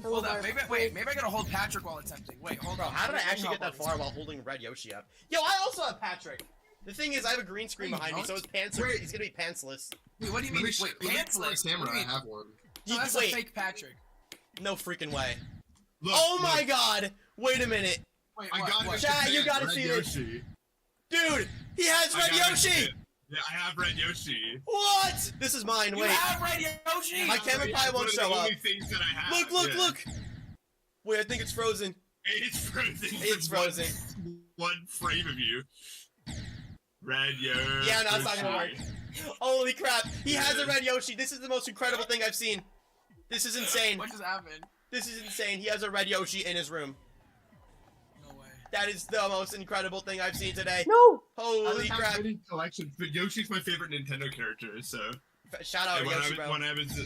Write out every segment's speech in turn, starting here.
Hold on, maybe I gotta hold Patrick while attempting. Wait, hold on. How did I actually get that far while holding Red Yoshi up? Yo, I also have Patrick. The thing is, I have a green screen behind me, so his pants are. He's gonna be pantsless. Wait, what do you mean? Wait, pantsless? Camera, I have one. No, that's a fake Patrick. No freaking way. Look, oh my god! Wait a minute. Wait, I got it. Chat, you gotta see this. Dude, he has Red Yoshi! Yeah, I have Red Yoshi. What? This is mine, wait. You have Red Yoshi? My camera probably won't show up. Look! Wait, I think it's frozen. It's frozen. It's frozen. One frame of you. Red Yoshi. Yeah, no, it's not gonna work. Holy crap, he has a Red Yoshi. This is the most incredible thing I've seen. This is insane. What just happened? This is insane. He has a Red Yoshi in his room. No way. That is the most incredible thing I've seen today. No! Holy crap. Collection, but Yoshi's my favorite Nintendo character, so. Shout out Yoshi, bro. When I was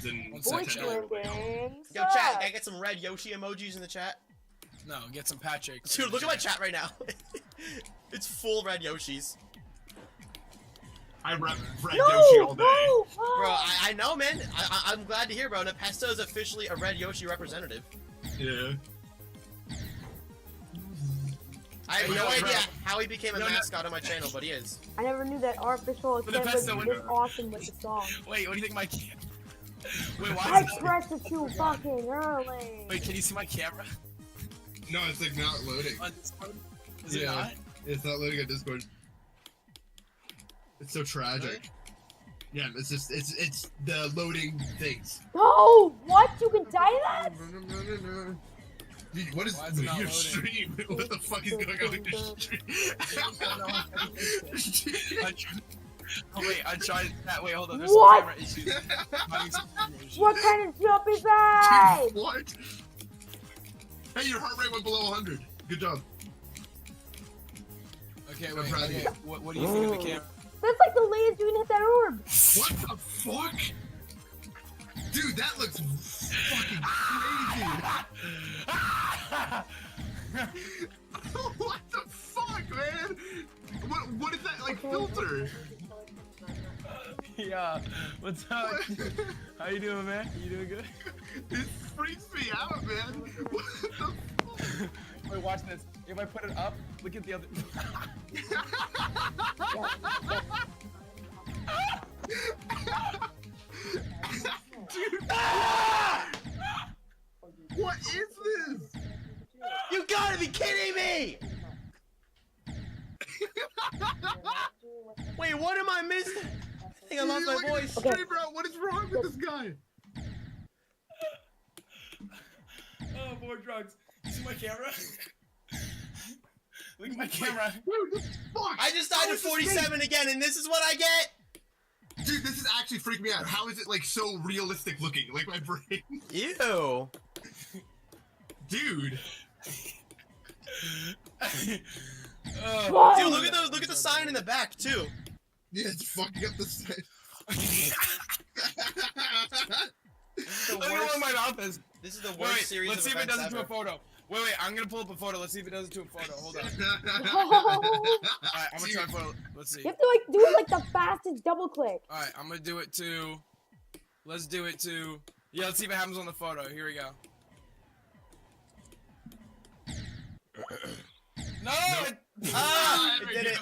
in Voice Nintendo. games. Yo, chat, can I get some Red Yoshi emojis in the chat? No, get some Patrick. Dude, look at my chat right now. It's full Red Yoshis. I rep Red Yoshi all day. No! Bro, I know, man. I'm glad to hear, bro. Nepesto is officially a Red Yoshi representative. Yeah. I have no idea how he became a mascot on my channel, but he is. I never knew that artificial accent was this awesome with the song. Wait, what do you think my camera? Wait, why I is it? pressed it too fucking early. Wait, can you see my camera? No, it's like not loading. On Discord? Is it not? It's not loading on Discord. It's so tragic. Really? Yeah, it's just it's the loading things. No! What? You can die that? Dude, what is your stream? What the fuck is going on with your stream? Oh wait, I tried that. Wait, hold on. There's What? some camera issues. What kind of jump is that? Dude, what? Hey, your heart rate went below 100. Good job. Okay, wait. Okay. What do you think of the camera? That's like the latest you can hit that orb. What the fuck? Dude, that looks fucking crazy. What the fuck, man? What is that like filter? Yeah. What's up? How you doing, man? You doing good? This freaks me out, man. What the fuck? Wait, watch this. If I put it up, look at the other. Dude. What is this? You gotta be kidding me! Wait, what am I missing? I think I lost my voice. Hey, bro, what is wrong with this guy? Oh, Vortrox. You see my camera? Look at my camera. Dude, this is fucked. I just died to 47 again, and this is what I get? Dude, this is actually freaking me out. How is it like so realistic looking? Like my brain. Ew. Dude. Dude, look at those. Look at the sign in the back too. Yeah, it's fucking up the side. Look at where my mouth is. This is the worst series let's of see if it events does it to ever. a photo. Wait, I'm gonna pull up a photo. Let's see if it does it to a photo. Hold on. Alright, I'm gonna try a photo. Let's see. You have to like do it like the fastest double click. Alright, I'm gonna do it to. Let's do it to. Yeah, let's see if it happens on the photo. Here we go. No! It did it.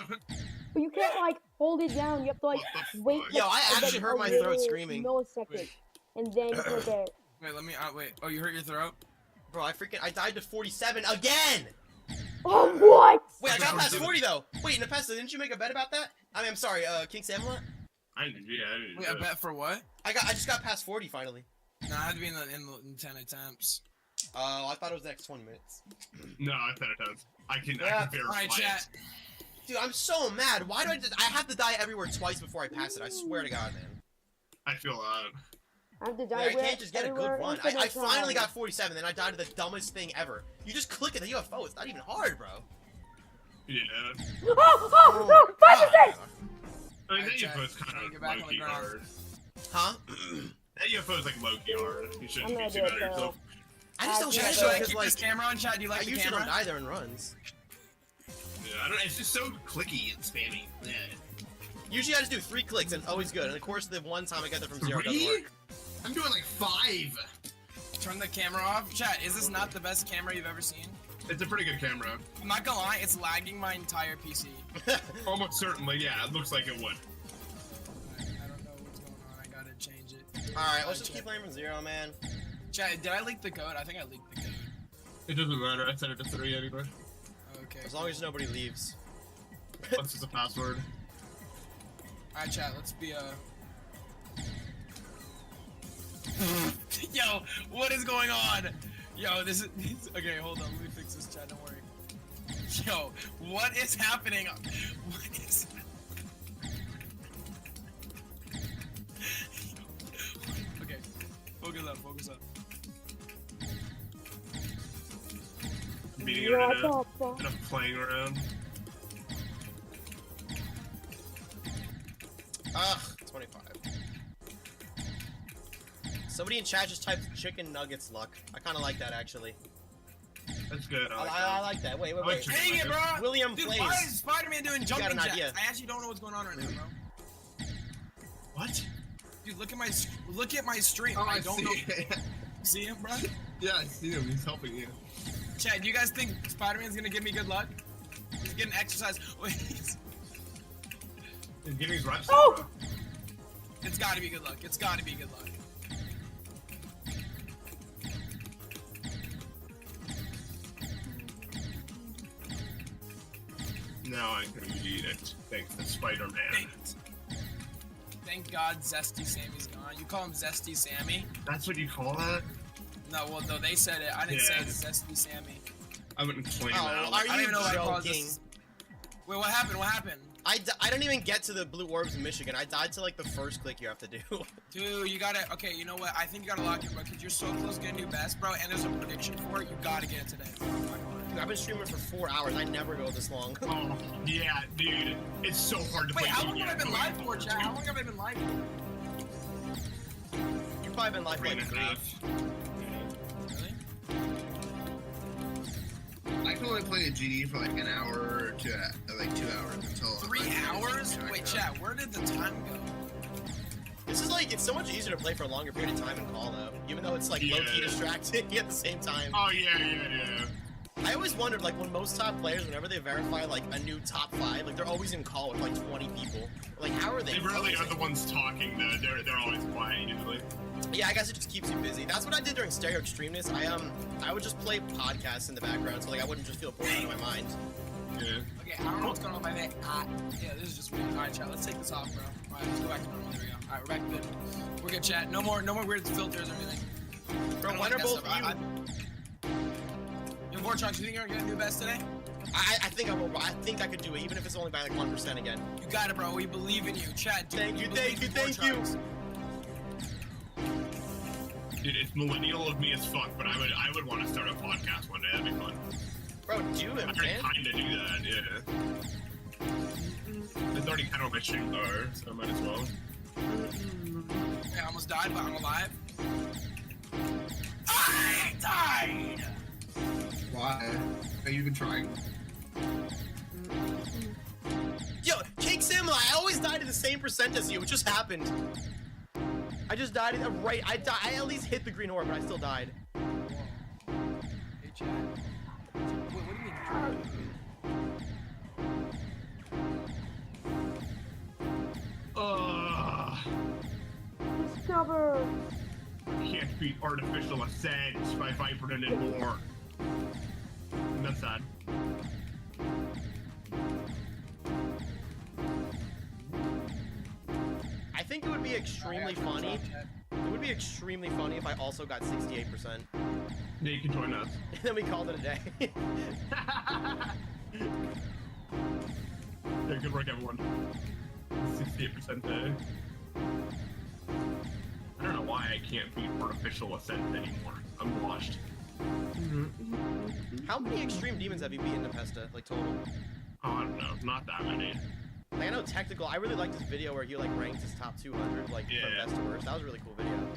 But you can't like hold it down. You have to like wait. Yo, I actually hurt my throat screaming. Millisecond, and then you click it. Wait, let me. Wait. Oh, you hurt your throat? Bro, I died to 47 again! Oh, what? Wait, I got past 40 though! Wait, Nepesta, didn't you make a bet about that? I mean, I'm sorry, King Samlet? I didn't. Wait, a bet for what? I just got past 40 finally. No, I had to be in 10 attempts. Oh, I thought it was the next 20 minutes. No, I thought it does. I can verify Alright, chat. it. Dude, I'm so mad. Why do I have to die everywhere twice before I pass it? I swear to God, man. I feel I have to Wait, die I can't just get a good one. I infinite finally time. got 47, then I died to the dumbest thing ever. You just click at the UFO. It's not even hard, bro. yeah. Oh, 5%! I mean, that Alright, chat. UFO's kind Trying to of get back on the low-key ground. hard. Huh? That UFO's like low-key hard. You shouldn't I'm be gonna too do mad it, at yourself. I just don't Chat, get should I it, keep because, this camera on, chat? Do you I like the usually camera? don't die there in runs. Yeah, I don't. It's just so clicky and spammy. Yeah. Usually I just do 3 clicks and it's always good. And of course, the one time I get there from 0 doesn't 3? work. I'm doing like 5. turn the camera off. Chat, is this not the best camera you've ever seen? It's a pretty good camera. I'm not gonna lie, it's lagging my entire PC. Almost certainly, yeah. It looks like it would. I don't know what's going on. I gotta change it. Alright, let's just keep playing from 0, man. Chat, did I leak the code? I think I leaked the code. It doesn't matter. I set it to 3 anyway. Okay. As long as nobody leaves. What's just a password? Alright, chat, let's be Yo, what is going on? Yo, this is okay, hold on, let me fix this, chat, don't worry. Yo, what is happening? What is Okay, focus up. Meeting around and I'm playing around. Ugh, 25. Somebody in chat just typed chicken nuggets luck. I kind of like that, actually. That's good. I like that. Wait. like chicken Dang it, bro! William Dude, plays. why is Spider-Man doing jumping an jacks? idea. I actually don't know what's going on right now, bro. What? Dude, look at my stream. Oh, I don't know. it. See him, bro? Yeah, I see him. He's helping you. Chad, do you guys think Spider-Man's gonna give me good luck? He's getting exercise. Wait, He's getting his reps. Oh! it's gotta be good luck. It's gotta be good luck. Now I can read it. Thanks to Spider-Man. Thank God Zesty Sammy's gone. You call him Zesty Sammy? That's what you call that? No, well, no, they said it. I didn't say Yeah. it's Zesty Sammy. I wouldn't claim Oh, that. are I don't you even know why I called joking? this. Wait, what happened? What happened? I don't even get to the blue orbs in Michigan. I died to like the first click you have to do. Dude, you gotta. Okay, you know what? I think you gotta lock in, bro, because you're so close to getting new best, bro, and there's a prediction for it. You gotta get it today. Dude, I've been streaming for 4 hours. I never go this long. Oh, yeah, dude. It's so hard to Wait, play how long GTA. have I been live for, chat? How long have I been live for? You've probably been live for 3 like and a 3. half. Really? I can only play a GD for like an hour to like 2 hours until 3 hours? Wait, chat, where did the time go? This is like, it's so much easier to play for a longer period of time in call though. Even though it's like low-key Yeah. distracting at the same time. Oh yeah. I always wondered, like, when most top players, whenever they verify, like, a new top 5, like, they're always in call with, like, 20 people. Like, how are they? They really are focusing? the ones talking though. They're always quiet usually. Yeah, I guess it just keeps you busy. That's what I did during Stereo Extremeness. I would just play podcasts in the background, so, like, I wouldn't just feel bored out of my mind. Yeah. Okay, I don't know what's going on with my neck. Yeah, this is just weird. Alright, chat, let's take this off, bro. Alright, let's go back to normal. There we go. Alright, we're back to good. We're good, chat. No more weird filters or anything. Bro, I don't when like are that both stuff. you? Yo, Vortrox, you think you're gonna get a new best today? I think I will. I think I could do it, even if it's only by, like, 1% again. You got it, bro. We believe in you. Chat, dude. Thank you, believe thank you, in thank you. Vortrox. Dude, it's millennial of me as fuck, but I would want to start a podcast one day. That'd be fun. Bro, do I it, already man. kinda do that, yeah. It's already kind of what my streams are, so I might as well. I almost died, but I'm alive. I died! Why? Have you been trying? Yo, Cake Sim, I always died at the same percent as you. It just happened. I just died at right. I at least hit the green orb, but I still died. Hey, chat. Wait, what do you mean? Discover. Can't beat artificial ascent by Viper and more. That's sad. I think it would be extremely funny. It would be extremely funny if I also got 68%. Yeah, you can join us. And then we called it a day. Yeah, good work, everyone. 68% day. I don't know why I can't beat artificial ascent anymore. I'm washed. How many extreme demons have you beaten in Pesta, like total? Oh, I don't know. Not that many. Like, I know technical. I really liked this video where he like ranked his top 200, like Yeah. from best to worst. That was a really cool video.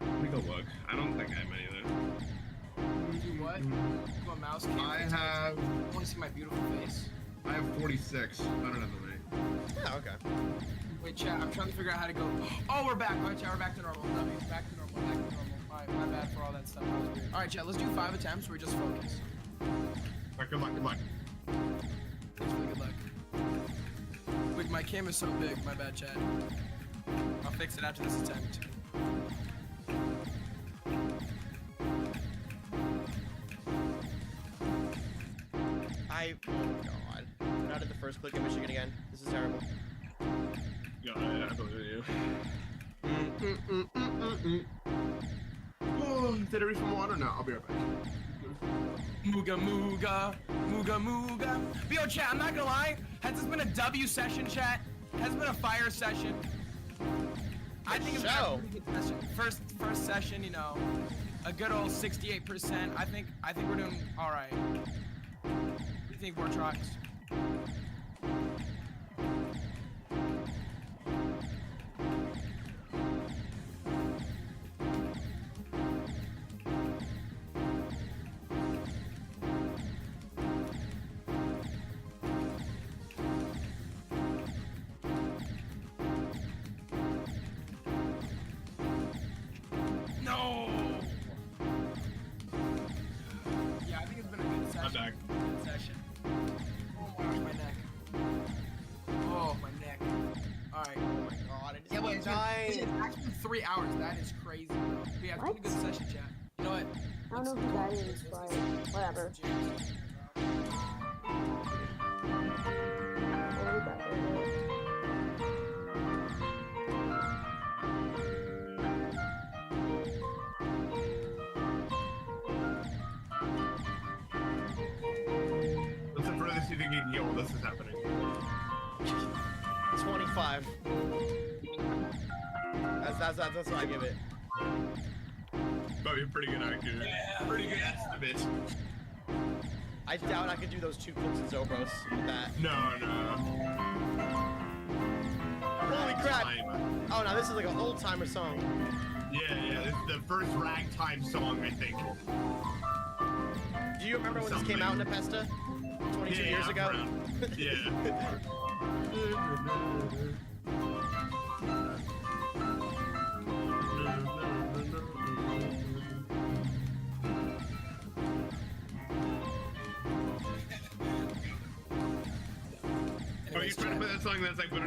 Let me go look. I don't think I have any either. Do what? Do a mouse cam? I have I want to see my beautiful face. 46. I don't have many. Yeah, okay. Wait, chat, I'm trying to figure out how to go. Oh, we're back. Alright, chat, we're back to normal. W, back to normal, back to normal. Alright, my bad for all that that stuff. That was weird. All right, chat. Let's do 5 attempts where we just focus. Alright, good luck, good luck. Thanks for the good luck. Wait, my camera's so big. My bad, chat. I'll fix it after this attempt. Oh god. We're out at the first click in Michigan again. This is terrible. Yeah, I believe you. Oh, did I reach some water? No, I'll be right back. Mooga mooga, mooga mooga. But yo, chat, I'm not gonna lie. Has this been a W session, chat? Has it been a fire session? I think it's been a pretty good session. First session, you know, a good old 68%. I think we're doing all right. What do you think, Vortrox? No. Yeah, I think it's been a good session. I'm back. Good session. Oh my gosh, my neck. Oh, my neck. All right. Oh my god, I just Yeah, wait, it's dying. actually 3 hours. That is crazy, bro. But yeah, it's been a good session, chat. You know what? I don't know who that is, but whatever. What was that? What's the furthest you think you can get while this is happening? 25. That's what I give it. Probably a pretty good accurate. Yeah, Pretty good estimate. I doubt I could do those 2 clicks in Zobros with that. No. Holy crap! Ragtime. Oh, now this is like an old timer song. Yeah, this is the first ragtime song, I think. Do you remember when this came out in Nepesta? 22 years ago? around. Yeah. Are you trying to play that song that's like... You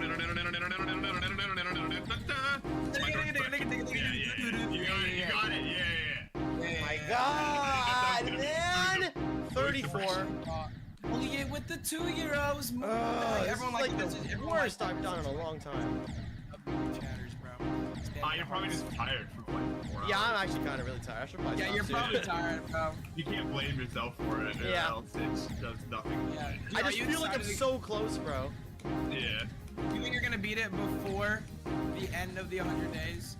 got it, yeah. My god, man! 34. Only it with the 2-year-olds. This Everyone is like this the everyone worst likes I've done in a long time. chatters, bro. You're probably just tired from playing 4 hours. Yeah, I'm actually kind of really tired. I should probably Yeah, stop you're soon. probably tired, bro. You can't blame yourself for it, or Yeah. else it does nothing. Yeah. I just feel like I'm so close, bro. Yeah. Do you think you're gonna beat it before the end of the 100 days?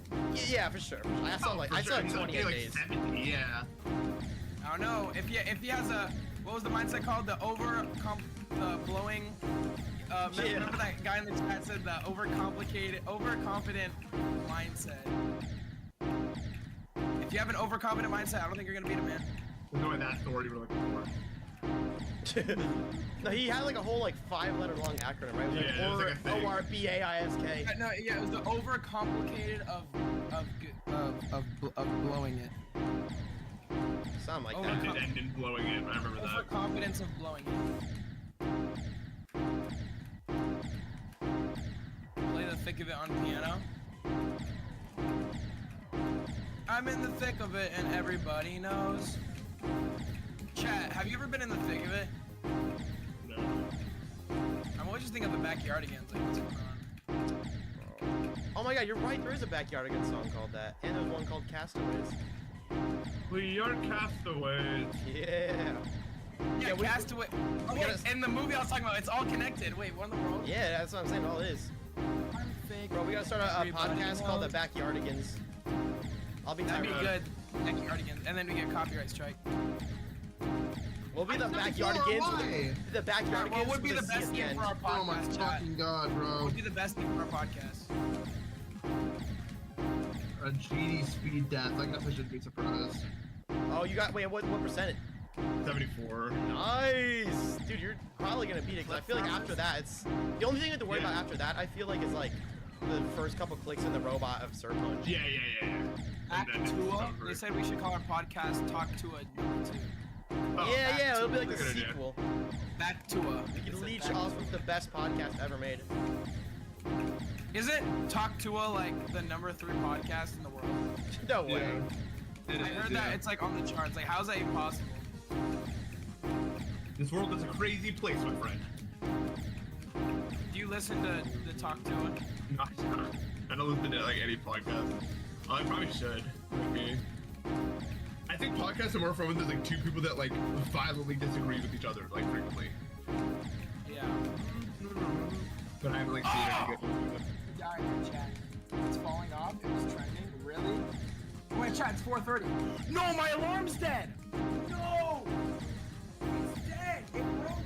Yeah, for sure. I saw like 28 days. 70, yeah. I don't know. If he has a, what was the mindset called? The blowing. Remember that guy in the chat said the overcomplicated, overconfident mindset. If you have an overconfident mindset, I don't think you're gonna beat it, man. There's no way that's the word you were looking for. No, he had like a whole like 5-letter long acronym, right? It was like Yeah, it was like a thing. O-R-B-A-I-S-K. No, yeah, it was the overcomplicated of blowing it. Something like Oh, that. It ended in blowing it. I remember that. Overconfidence of blowing it. Play the thick of it on piano. I'm in the thick of it and everybody knows. Chat, have you ever been in the thick of it? No. I'm always just thinking of the backyardigans, like what's going on? Oh my god, you're right. There is a Backyardigan song called that. And there's one called Castaways. We are castaways. Yeah. Yeah, we- Castaway. Oh, we wait, gotta- in the movie I was talking about, it's all connected. Wait, what in the world? Yeah, that's what I'm saying. All it is. I'm fake. Bro, we gotta start a Everybody podcast called The knows. Backyardigans. I'll be That'd be tired. good. Backyardigans. And then we get copyright strike. We'll be the I said Backyardigans. why? The Backyardigans. What would be with the a C best at the name end. for our podcast? Oh my chat? fucking god, What bro. would be the best name for our podcast? A GD speed death. I guess I shouldn't be surprised. Oh, you got, wait, what percentage? 74. Nice! Dude, you're probably gonna beat it, because I feel like after that, it's... The only thing you have to worry about after that, I feel like, is like the first couple clicks in the robot of Sir Punch. Yeah. And then it's Actua. over. They said we should call our podcast Talk to a number 2. Oh, Yeah, it'll be like a Good idea. sequel. Back to a. We can leech off of the best podcast ever made. Isn't Talk to a like the number 3 podcast in the world? No way. Yeah. It I is, heard yeah. that it's like on the charts. Like, how is that even possible? This world is a crazy place, my friend. Do you listen to the Talk to a? No, I don't listen to like any podcast. I probably should. Maybe. I think podcasts are more fun when there's like two people that like violently disagree with each other like frequently. Yeah. But I haven't like seen any good ones. Die in your chat. It's falling off. It was trending. Really? Oh, wait, chat. It's 4:30. No, my alarm's dead. No. It's dead. It broke.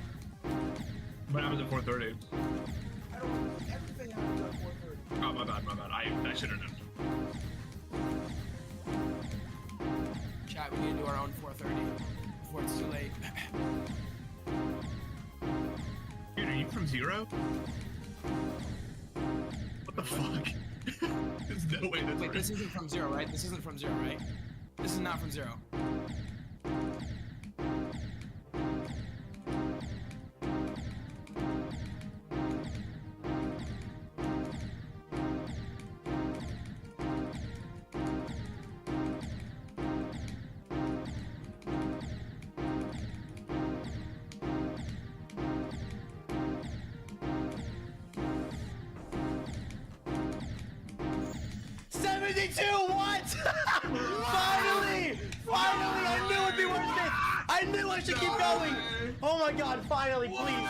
What happens at 4:30? I don't. Everything happens at 4:30. Oh, my bad. I should have known. Chat. We need to do our own 4:30 before it's too late. Dude, are you from Zero? What the fuck? There's no way that's Wait, right. this isn't from Zero, right? This isn't from Zero, right? This is not from Zero. What? Finally! I knew it'd be worth it! I knew I should keep going! Oh my god, finally, please!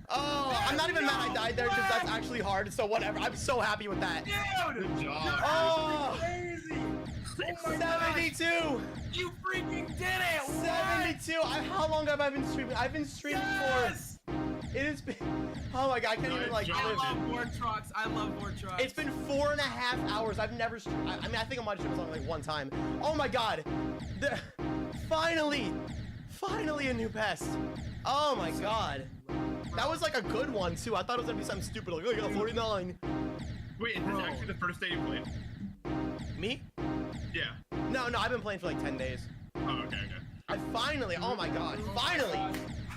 Oh, I'm not even mad I died there because that's actually hard, so whatever. I'm so happy with that. Good job. Oh! Crazy! Oh my 72! God. You freaking did it! What? 72! How long have I been streaming? I've been streaming Yes! for... It has been... Oh my god, I can't even like Good I live. love Vortrox. I love Vortrox. It's been 4.5 hours. I've never streamed. I mean, I think I might have streamed something like one time. Oh my god. Finally a new pest. Oh my god. That was like a good one too. I thought it was gonna be something stupid like, oh, you got 49. Wait, is this actually the first day you played? Me? Yeah. No, I've been playing for like 10 days. Oh, okay. I finally, oh my god, finally.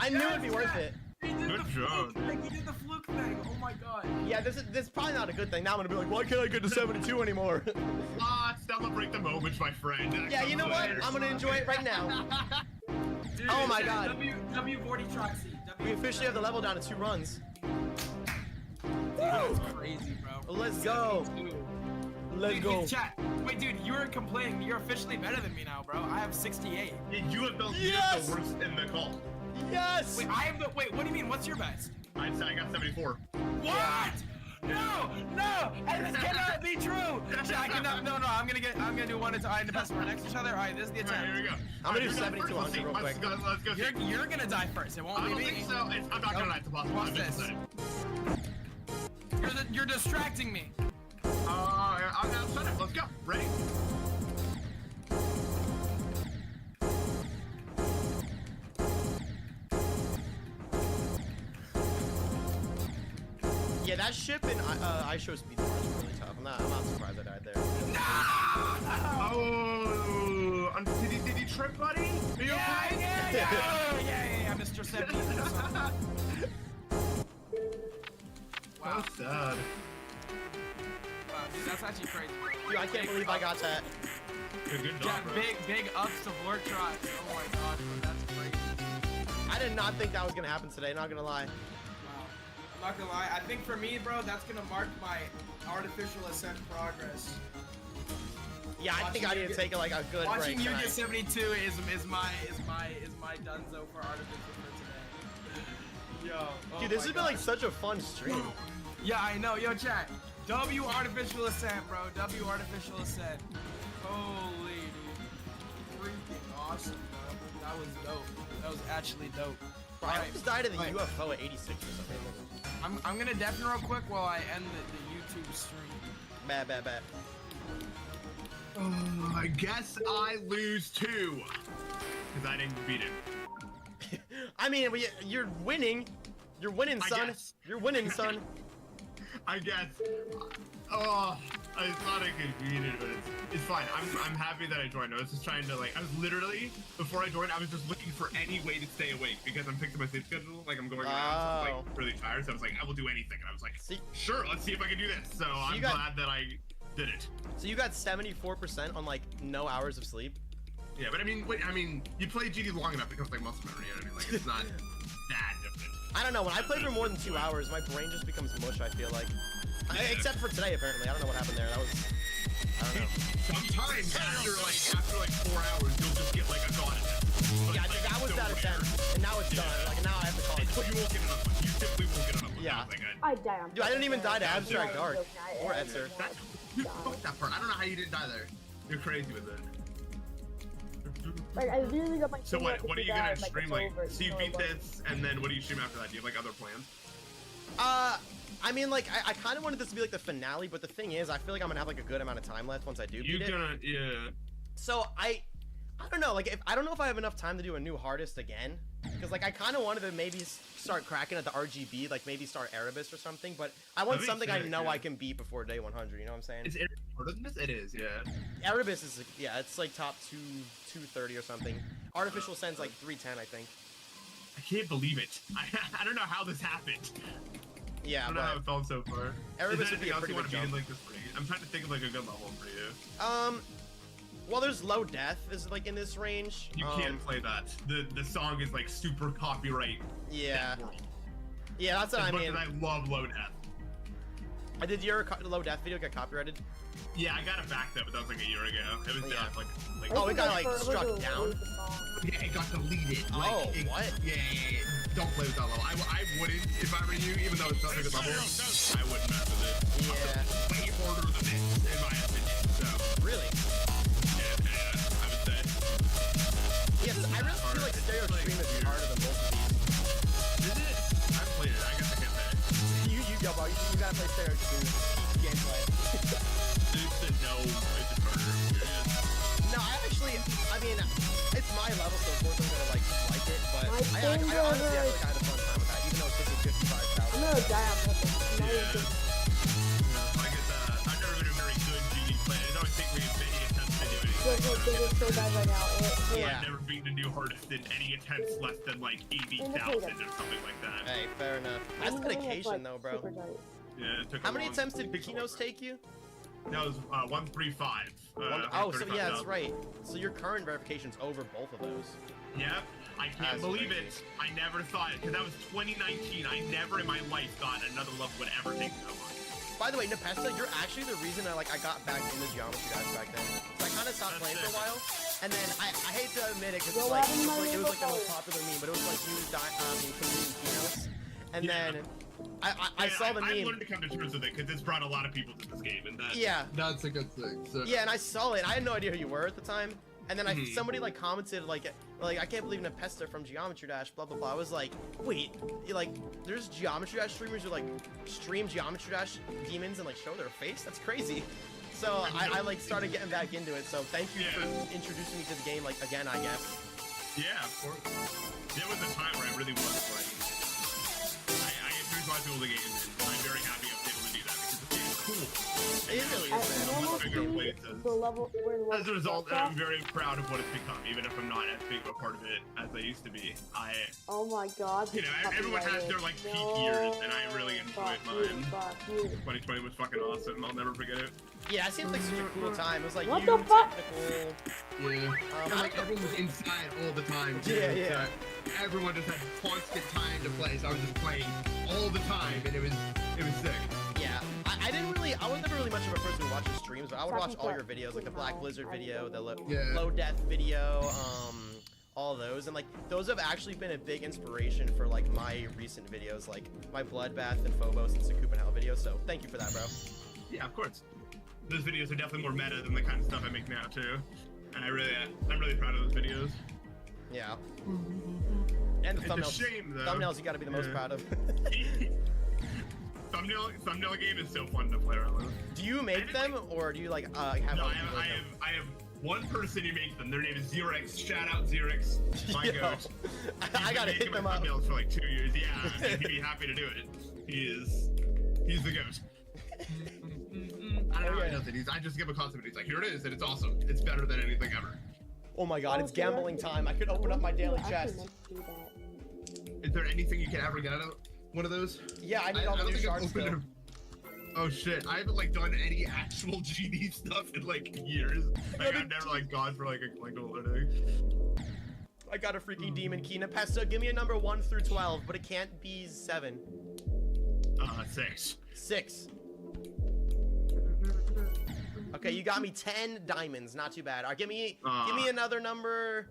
I knew it'd be worth it. He did Good the job, fluke thing. He did the fluke thing. Oh my god. Yeah, this is probably not a good thing. Now I'm gonna be like, why can't I get to 72 anymore? Celebrate the moment, my friend. Yeah, you know what? I'm gonna enjoy it right now. Dude, Oh my god. W Vortroxy. We officially have the level down to 2 runs. Dude, that's crazy, bro. Let's go. 72. Let's Dude, go. wait, chat. Wait, dude, you weren't complaining. You're officially better than me now, bro. I have 68. You have the Yes! worst in the call. Yes! Wait, I am the. Wait, what do you mean? What's your best? I'd say I got 74. What? No! And this cannot be true! Chat, I cannot. No, I'm gonna do one at a time to pass we're next to each other. Alright, this is the All right, attempt. here we go. I'm gonna do You're 72 first. on Let's see. real Let's quick. go. Let's go. See. You're gonna die first. It won't I be don't me. think so. I'm not gonna die. It's impossible. Watch I'm just this. saying. You're distracting me. I'm set up. Let's go. Ready? Yeah, that ship in I show speed is really tough. I'm not surprised I died there. Oh, did you trip, buddy? Are you okay? Yeah, Mr. 70. Wow. So sad. Wow, dude, that's actually crazy. Dude, I can't believe I got that. Good Yeah, job, bro. big ups to Vortrox. Oh my god, bro, that's crazy. I did not think that was gonna happen today, not gonna lie. Wow. I'm not gonna lie, I think for me, bro, that's gonna mark my artificial ascent progress. Yeah, I think I need to take like a good break Watching you tonight. get 72 is my dunzo for artificial for today. Yo. Oh Dude, this my has been God. like such a fun stream. Yeah, I know. Yo, chat. W artificial ascent, bro. W artificial ascent. Holy dude. Freaking awesome, bro. That was dope. That was actually dope. Bro, I Alright, almost died of the alright. UFO at 86 or something. I'm gonna deafen real quick while I end the YouTube stream. Bad. I guess I lose 2. Because I didn't beat it. I mean, you're winning. You're winning, I son. guess. You're winning, son. I guess. Oh, I thought I could beat it, but it's fine. I'm happy that I joined. I was just trying to I was literally before I joined, I was just looking for any way to stay awake because I'm fixing my sleep schedule. Like I'm going around, so I'm really tired. So I was like, I will do anything, and I was like, sure, let's see if I can do this. So I'm glad that I did it. So you got 74% on no hours of sleep. Yeah, but I mean, you play GD long enough, it becomes like muscle memory. You know what I mean? It's not that different. I don't know. When I play for more than 2 hours, my brain just becomes mush. I feel like. Except for today, apparently. I don't know what happened there. That was. I don't know. Sometimes after 4 hours, you'll just get a thought of it. Yeah, that was out of 10, and now it's done. Now I have to call it. But you won't get another one. You typically won't get another one. Yeah. I died. Dude, I didn't even die to Abstract Dark or Etzer. You fucked that part. I don't know how you didn't die there. You're crazy with it. I literally got my. So what are you gonna stream So you beat this, and then what do you stream after that? Do you have other plans? I mean, I kind of wanted this to be the finale, but the thing is, I feel like I'm gonna have a good amount of time left once I do beat it. Yeah. So I don't know, I don't know if I have enough time to do a new hardest again, because I kind of wanted to maybe start cracking at the RGB, maybe start Erebus or something, but I want something I know I can beat before day 100. You know what I'm saying? Is Erebus harder than this? It is, yeah. Erebus is it's top 230 or something. Artificial Sense 310, I think. I can't believe it. I don't know how this happened. Yeah, I don't know how it felt so far. Erebus would be a pretty big jump. jump. I'm trying to think of a good level for you. Well, there's low death is in this range. You can't play that. The song is super copyright. Yeah. Yeah, that's what I mean. I love low death. Did your low death video get copyrighted? Yeah, I got it back though, but that was a year ago. It was down oh, it got struck down. Yeah, it got deleted. What? Yeah. Don't play with that level. I wouldn't if I were you, even though it's not a good level. I wouldn't mess with it. Yeah. Way harder than this, in my opinion. So. Really? Yeah, I would say. Yes, I really feel like Stereo Stream is harder than both of these. Is it? I've played it. I guess I can't say. You gotta play Stereo Stream. Gameplay. Dude said no, it's harder. No, I mean, it's my level, so of course I'm gonna like it, but I honestly I had a fun time with that, even though it took me 55,000. I'm gonna die on purpose. I guess I've never been a very good GD player. I don't think we've many attempts to do anything. It's so bad right now. I've never beaten a new hardest in any attempts less than 80,000 or something like that. Hey, fair enough. That's dedication though, bro. Yeah, it took How many attempts did Kinos take you? That was 135. Oh, so yeah, that's right. So your current verification's over both of those. Yep. I can't believe it. I never thought it, because that was 2019. I never in my life thought another level would ever take so much. By the way, Nepesta, you're actually the reason I got back into Geometry Dash back then. So I kind of stopped playing for a while, and then I hate to admit it, because it was the most popular meme, but it was you competing Kinos, and then I saw the meme. I learned to come to terms with it because it's brought a lot of people to this game, and that's a good thing. So. Yeah, and I saw it. I had no idea who you were at the time, and then somebody commented I can't believe Nepesta from Geometry Dash, blah blah blah. I was like, wait, there's Geometry Dash streamers who stream Geometry Dash demons and show their face? That's crazy. So I started getting back into it. So thank you for introducing me to the game again, I guess. Yeah, of course. There was a time where I really was I introduced a lot of people to the game, and I'm very happy I was able to do that because the game is cool. It really is, man. As a result, I'm very proud of what it's become, even if I'm not as big of a part of it as I used to be. Oh my god. Everyone has their peak years, and I really enjoyed mine. 2020 was fucking awesome. I'll never forget it. Yeah, it seemed like such a cool time. It was what the fuck? Yeah. Everyone was inside all the time. Too, yeah. So everyone just had constant time to play, so I was just playing all the time, and it was sick. Yeah, I was never really much of a person who watches streams, but I would watch all your videos, the Black Blizzard video, the low death video, all those, and those have actually been a big inspiration for my recent videos, my Bloodbath and Phobos and Sakup and Hell videos. So thank you for that, bro. Yeah, of course. Those videos are definitely more meta than the kind of stuff I make now too, and I'm really proud of those videos. Yeah. And the thumbnails. It's a shame, though. Thumbnails you got to be the most proud of. thumbnail game is so fun to play around with. Do you make them, or do you have? No, I have one person who makes them. Their name is Xerix. Shout out Xerix. My goat. I gotta hit them up. Thumbnails for 2 years. Yeah, he'd be happy to do it. He's the goat. I don't know nothing. I just give a concept and he's like, here it is, and it's awesome. It's better than anything ever. Oh my god, it's gambling time. I could open up my daily chest. Is there anything you can ever get out of one of those? Yeah, I need all the new shards still. Oh shit, I haven't like done any actual GD stuff in like years. Like I've never like gone for like a collectible or anything. I got a freaking demon key. Nepesta, give me a number 1 through 12, but it can't be 7. 6. 6. Okay, you got me 10 diamonds. Not too bad. All right, give me another number.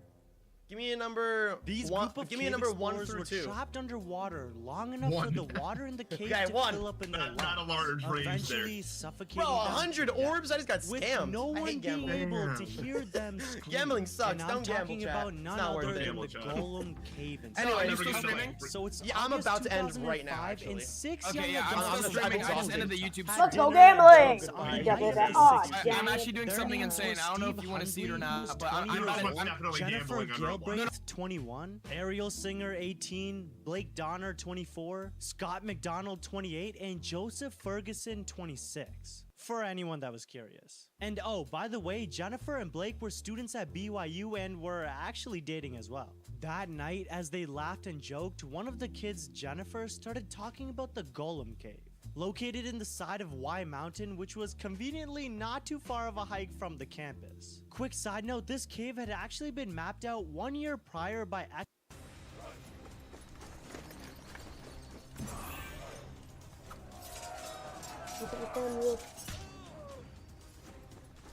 Give me a number. These one, group of give me a number 1 through were 2. Trapped underwater long enough for the water in the cave Okay, to 1. fill up in their lungs, not a large range eventually there. suffocating Bro, them 100 to death. orbs? I just got With scammed. no I one hate being gambling. able to hear them scream. Gambling sucks. And I'm Don't gamble, talking chat. about It's none not worth other it. than the Chat. Golem Cave in Anyway, are you you're still still streaming? So it's Yeah, I'm August about to end right now, 2005, actually. and 6 Okay, young yeah, I'm adults still I'm streaming. I just exhausted. ended the YouTube had stream. Let's go dinner gambling. and on You night got that? at Oh, 6 yeah. I'm actually doing Their something names insane. were I don't know if Steve you want to see it or Huntley, not, who's but I'm 20 years about Someone's old, definitely Jennifer gambling on Roblox. Gilbraith, 21, Ariel Singer, 18, Blake Donner, 24, Scott McDonald, 28, and Joseph Ferguson, 26. For anyone that was curious. And oh, by the way, Jennifer and Blake were students at BYU and were actually dating as well. That night, as they laughed and joked, one of the kids, Jennifer, started talking about the Golem Cave, located in the side of Y Mountain, which was conveniently not too far of a hike from the campus. Quick side note, this cave had actually been mapped out 1 year prior by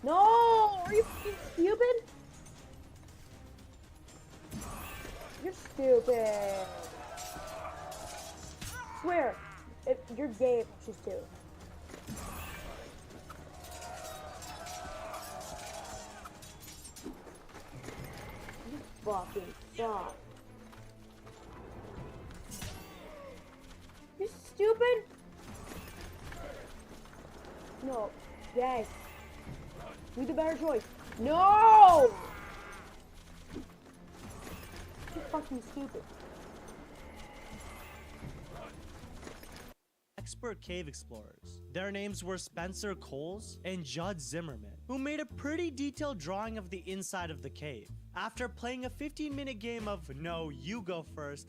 No! Are you fucking stupid? You're stupid. Swear, if you're gay, she's too. You fucking suck. You stupid? No. Yes. Be the better choice. No! You're fucking stupid. expert cave explorers. Their names were Spencer Coles and Judd Zimmerman, who made a pretty detailed drawing of the inside of the cave. After playing a 15-minute game of no, you go first,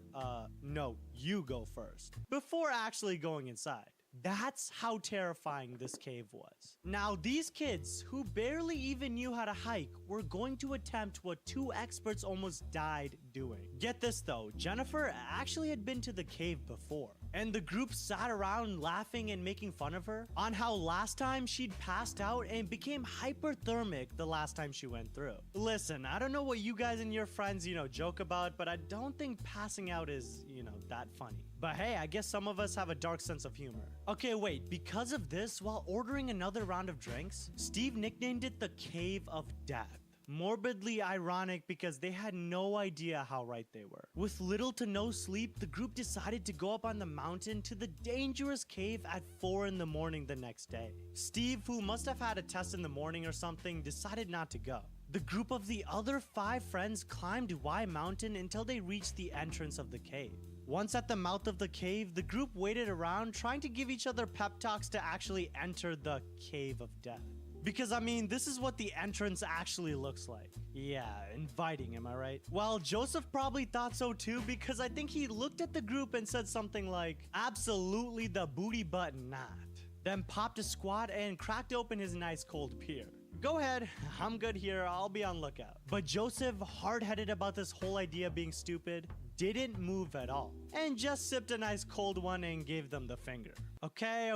no, you go first, before actually going inside. That's how terrifying this cave was. Now, these kids, who barely even knew how to hike, were going to attempt what two experts almost died doing. Get this though, Jennifer actually had been to the cave before, and the group sat around laughing and making fun of her on how last time she'd passed out and became hyperthermic the last time she went through. Listen, I don't know what you guys and your friends, joke about, but I don't think passing out is, that funny. But hey, I guess some of us have a dark sense of humor. Okay, wait, because of this, while ordering another round of drinks, Steve nicknamed it the Cave of Death. Morbidly ironic because they had no idea how right they were. With little to no sleep, the group decided to go up on the mountain to the dangerous cave at 4 in the morning the next day. Steve, who must have had a test in the morning or something, decided not to go. The group of the other 5 friends climbed Y Mountain until they reached the entrance of the cave. Once at the mouth of the cave, the group waited around trying to give each other pep talks to actually enter the Cave of Death. Because, this is what the entrance actually looks like. Yeah, inviting, am I right? Well, Joseph probably thought so too, because I think he looked at the group and said something like, absolutely the booty butt not. Then popped a squat and cracked open his nice cold beer. Go ahead, I'm good here, I'll be on lookout. But Joseph, hard-headed about this whole idea being stupid, didn't move at all, and just sipped a nice cold one and gave them the finger. Okay.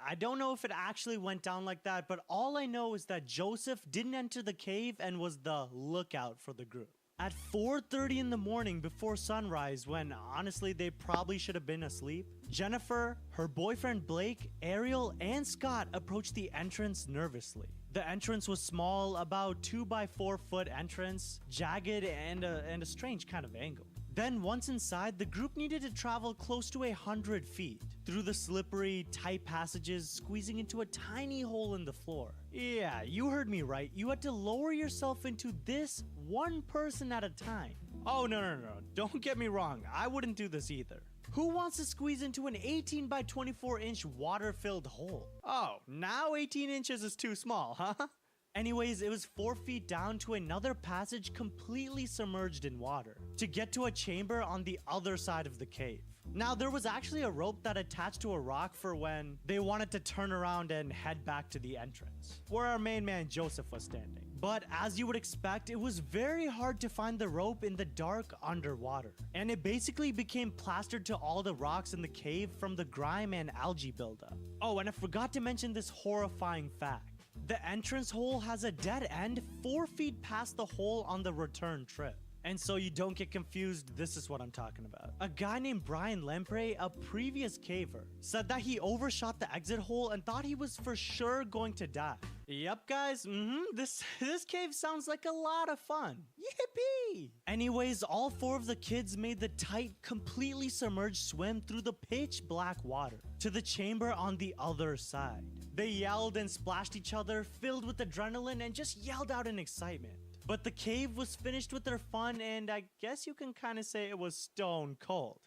I don't know if it actually went down like that, but all I know is that Joseph didn't enter the cave and was the lookout for the group. At 4:30 in the morning before sunrise, when honestly they probably should have been asleep, Jennifer, her boyfriend Blake, Ariel, and Scott approached the entrance nervously. The entrance was small, about 2 by 4 foot entrance, jagged and a strange kind of angle. Then once inside, the group needed to travel close to 100 feet through the slippery, tight passages, squeezing into a tiny hole in the floor. Yeah, you heard me right. You had to lower yourself into this one person at a time. Oh, no. Don't get me wrong. I wouldn't do this either. Who wants to squeeze into an 18 by 24 inch water-filled hole? Oh, now 18 inches is too small, huh? Anyways, it was 4 feet down to another passage completely submerged in water to get to a chamber on the other side of the cave. Now, there was actually a rope that attached to a rock for when they wanted to turn around and head back to the entrance, where our main man Joseph was standing. But as you would expect, it was very hard to find the rope in the dark underwater, and it basically became plastered to all the rocks in the cave from the grime and algae buildup. Oh, and I forgot to mention this horrifying fact. The entrance hole has a dead end 4 feet past the hole on the return trip. And so you don't get confused, this is what I'm talking about. A guy named Brian Lamprey, a previous caver, said that he overshot the exit hole and thought he was for sure going to die. Yep, guys, this cave sounds like a lot of fun. Yippee! Anyways, all 4 of the kids made the tight, completely submerged swim through the pitch black water to the chamber on the other side. They yelled and splashed each other, filled with adrenaline, and just yelled out in excitement. But the cave was finished with their fun, and I guess you can kind of say it was stone cold.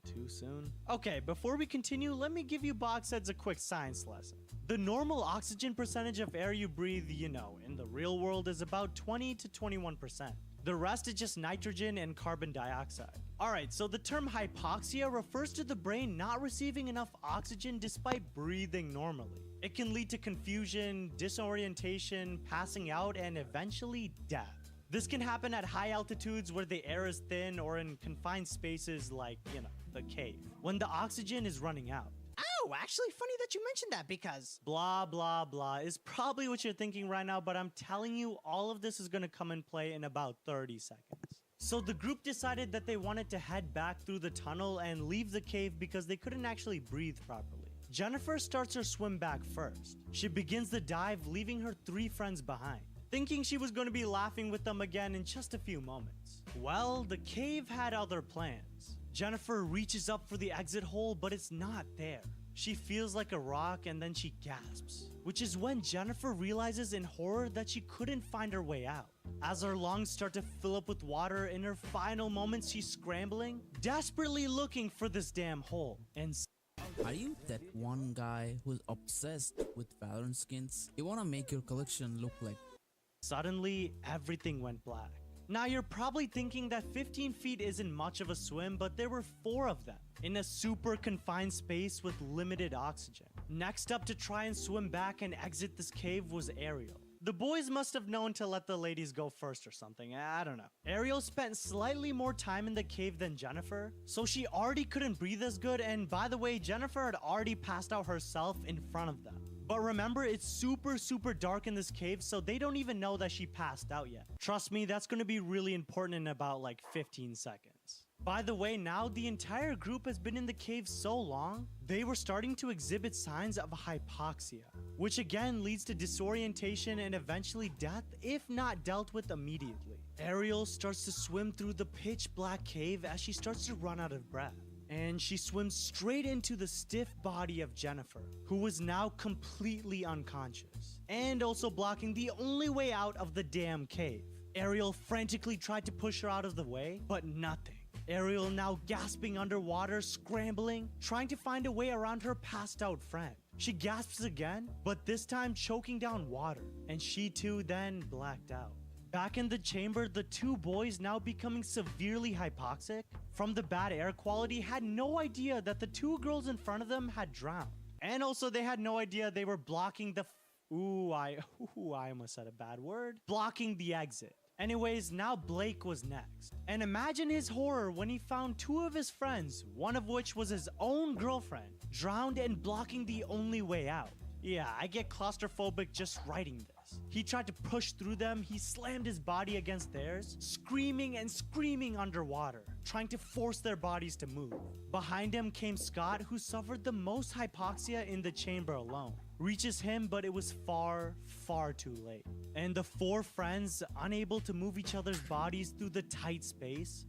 Too soon? Okay, before we continue, let me give you boxheads a quick science lesson. The normal oxygen percentage of air you breathe, in the real world is about 20 to 21%. The rest is just nitrogen and carbon dioxide. Alright, so the term hypoxia refers to the brain not receiving enough oxygen despite breathing normally. It can lead to confusion, disorientation, passing out, and eventually death. This can happen at high altitudes where the air is thin or in confined spaces like, the cave, when the oxygen is running out. Oh, actually funny that you mentioned that because... Blah, blah, blah is probably what you're thinking right now, but I'm telling you, all of this is going to come in play in about 30 seconds. So the group decided that they wanted to head back through the tunnel and leave the cave because they couldn't actually breathe properly. Jennifer starts her swim back first. She begins the dive, leaving her 3 friends behind, thinking she was going to be laughing with them again in just a few moments. Well, the cave had other plans. Jennifer reaches up for the exit hole, but it's not there. She feels like a rock and then she gasps, which is when Jennifer realizes in horror that she couldn't find her way out. As her lungs start to fill up with water, in her final moments she's scrambling, desperately looking for this damn hole. And are you that one guy who's obsessed with Valorant skins? You wanna make your collection look like... Suddenly, everything went black. Now you're probably thinking that 15 feet isn't much of a swim, but there were 4 of them in a super confined space with limited oxygen. Next up to try and swim back and exit this cave was Ariel. The boys must have known to let the ladies go first or something, I don't know. Ariel spent slightly more time in the cave than Jennifer, so she already couldn't breathe as good, and by the way, Jennifer had already passed out herself in front of them. But remember, it's super dark in this cave, so they don't even know that she passed out yet. Trust me, that's going to be really important in about like 15 seconds. By the way, now the entire group has been in the cave so long, they were starting to exhibit signs of hypoxia, which again leads to disorientation and eventually death if not dealt with immediately. Ariel starts to swim through the pitch black cave as she starts to run out of breath. And she swims straight into the stiff body of Jennifer, who was now completely unconscious, and also blocking the only way out of the damn cave. Ariel frantically tried to push her out of the way, but nothing. Ariel now gasping underwater, scrambling, trying to find a way around her passed out friend. She gasps again, but this time choking down water, and she too then blacked out. Back in the chamber, the 2 boys, now becoming severely hypoxic from the bad air quality, had no idea that the 2 girls in front of them had drowned. And also they had no idea they were blocking the I almost said a bad word. Blocking the exit. Anyways, now Blake was next. And imagine his horror when he found 2 of his friends, one of which was his own girlfriend, drowned and blocking the only way out. Yeah, I get claustrophobic just writing this. He tried to push through them, he slammed his body against theirs, screaming and screaming underwater, trying to force their bodies to move. Behind him came Scott, who suffered the most hypoxia in the chamber alone. reaches him, but it was far, far too late. And the four friends, unable to move each other's bodies through the tight space,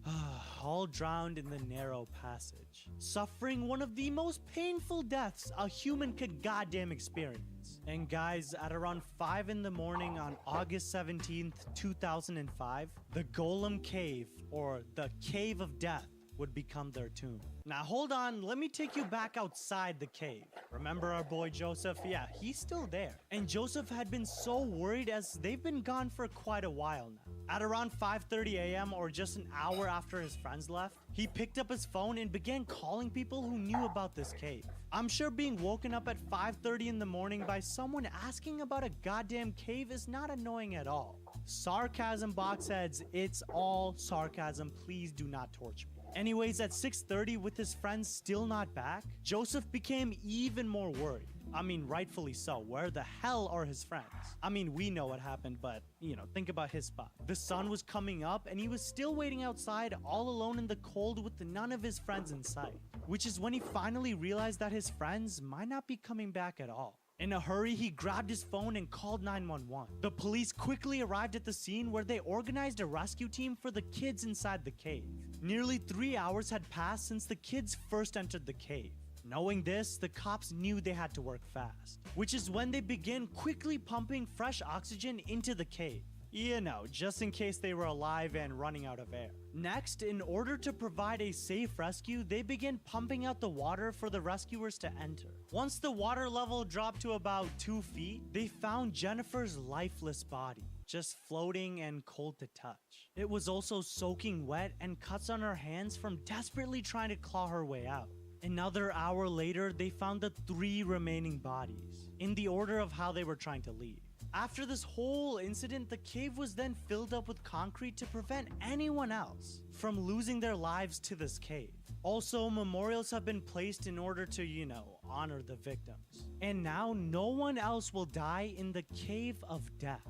all drowned in the narrow passage, suffering one of the most painful deaths a human could goddamn experience. And guys, at around 5 in the morning on August 17th, 2005, the Golem Cave, or the Cave of Death, would become their tomb. Now hold on, let me take you back outside the cave. Remember our boy Joseph? Yeah, he's still there. And Joseph had been so worried as they've been gone for quite a while now. At around 5:30 a.m. or just an hour after his friends left, he picked up his phone and began calling people who knew about this cave. I'm sure being woken up at 5:30 in the morning by someone asking about a goddamn cave is not annoying at all. Sarcasm, boxheads, it's all sarcasm. Please do not torture me. Anyways, at 6:30, with his friends still not back, Joseph became even more worried. I mean, rightfully so. Where the hell are his friends? I mean, we know what happened, but, you know, think about his spot. The sun was coming up, and he was still waiting outside all alone in the cold with none of his friends in sight. Which is when he finally realized that his friends might not be coming back at all. In a hurry, he grabbed his phone and called 911. The police quickly arrived at the scene where they organized a rescue team for the kids inside the cave. Nearly 3 hours had passed since the kids first entered the cave. Knowing this, the cops knew they had to work fast, which is when they began quickly pumping fresh oxygen into the cave. You know, just in case they were alive and running out of air. Next, in order to provide a safe rescue, they began pumping out the water for the rescuers to enter. Once the water level dropped to about 2 feet, they found Jennifer's lifeless body, just floating and cold to touch. It was also soaking wet and cuts on her hands from desperately trying to claw her way out. Another hour later, they found the 3 remaining bodies, in the order of how they were trying to leave. After this whole incident, the cave was then filled up with concrete to prevent anyone else from losing their lives to this cave. Also, memorials have been placed in order to, you know, honor the victims. And now no one else will die in the Cave of Death.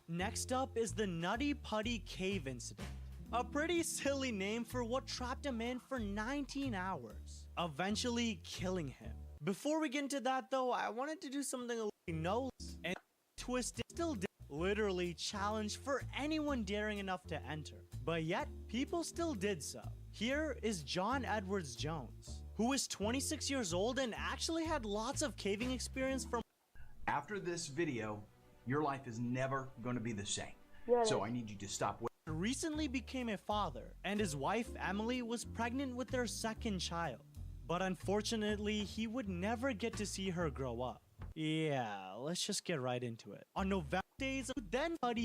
Next up is the Nutty Putty Cave incident. A pretty silly name for what trapped him in for 19 hours, eventually killing him. Before we get into that though, I wanted to do something a little no and twisted, still did literally challenge for anyone daring enough to enter, but yet people still did so. Here is John Edwards Jones, who is 26 years old and actually had lots of caving experience from. After this video, your life is never going to be the same. So I need you to stop. Recently became a father, and his wife Emily was pregnant with their second child. But unfortunately, he would never get to see her grow up. Yeah, let's just get right into it. On November days, then Buddy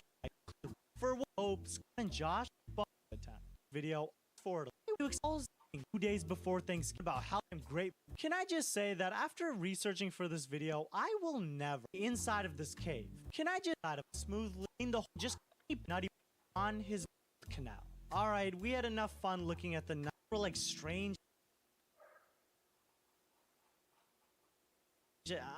for hopes and Josh video for 2 days before Thanksgiving about how I'm great. Can I just say that after researching for this video, I will never inside of this cave. Can I just smoothly in the just keep nutty on his canal? All right, we had enough fun looking at the nut like strange.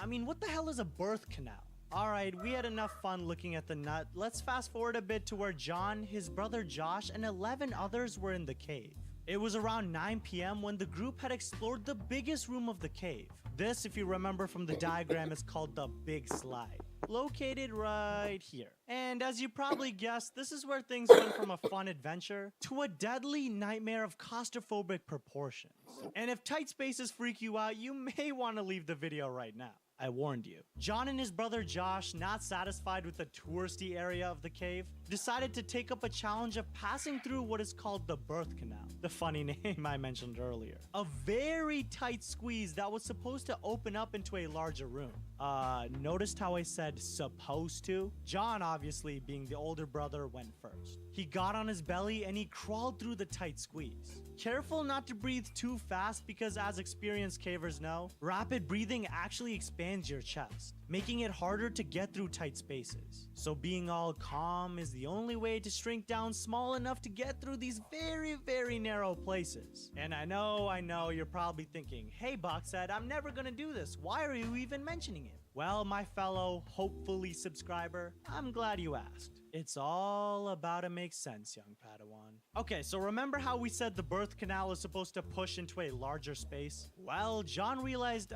I mean, what the hell is a birth canal? Alright, we had enough fun looking at the nut. Let's fast forward a bit to where John, his brother Josh, and 11 others were in the cave. It was around 9 p.m. when the group had explored the biggest room of the cave. This, if you remember from the diagram, is called the Big Slide, located right here. And as you probably guessed, this is where things went from a fun adventure to a deadly nightmare of claustrophobic proportions. And if tight spaces freak you out, you may want to leave the video right now. I warned you. John and his brother Josh, not satisfied with the touristy area of the cave, decided to take up a challenge of passing through what is called the birth canal, the funny name I mentioned earlier. A very tight squeeze that was supposed to open up into a larger room. Noticed how I said supposed to? John, obviously being the older brother, went first. He got on his belly and he crawled through the tight squeeze. Careful not to breathe too fast because, as experienced cavers know, rapid breathing actually expands your chest, making it harder to get through tight spaces. So being all calm is the only way to shrink down small enough to get through these very, very narrow places. And I know, you're probably thinking, hey Boxhead, I'm never gonna do this. Why are you even mentioning it? Well, my fellow, hopefully subscriber, I'm glad you asked. It's all about to make sense, young Padawan. Okay, so remember how we said the birth canal is supposed to push into a larger space? Well, John realized,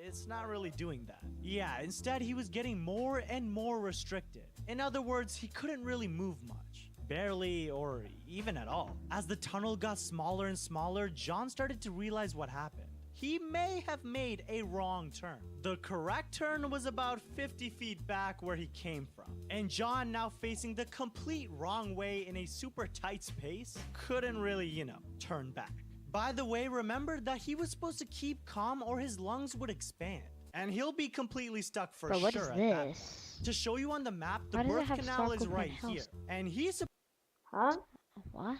it's not really doing that. Yeah, instead he was getting more and more restricted. In other words, he couldn't really move much. Barely or even at all. As the tunnel got smaller and smaller, John started to realize what happened. He may have made a wrong turn. The correct turn was about 50 feet back where he came from. And John, now facing the complete wrong way in a super tight space, couldn't really, turn back. By the way, remember that he was supposed to keep calm or his lungs would expand. And he'll be completely stuck for Bro, what sure is at that. this? To show you on the map, the Why does it birth have canal is Soccer right House? here. And he's Huh? What?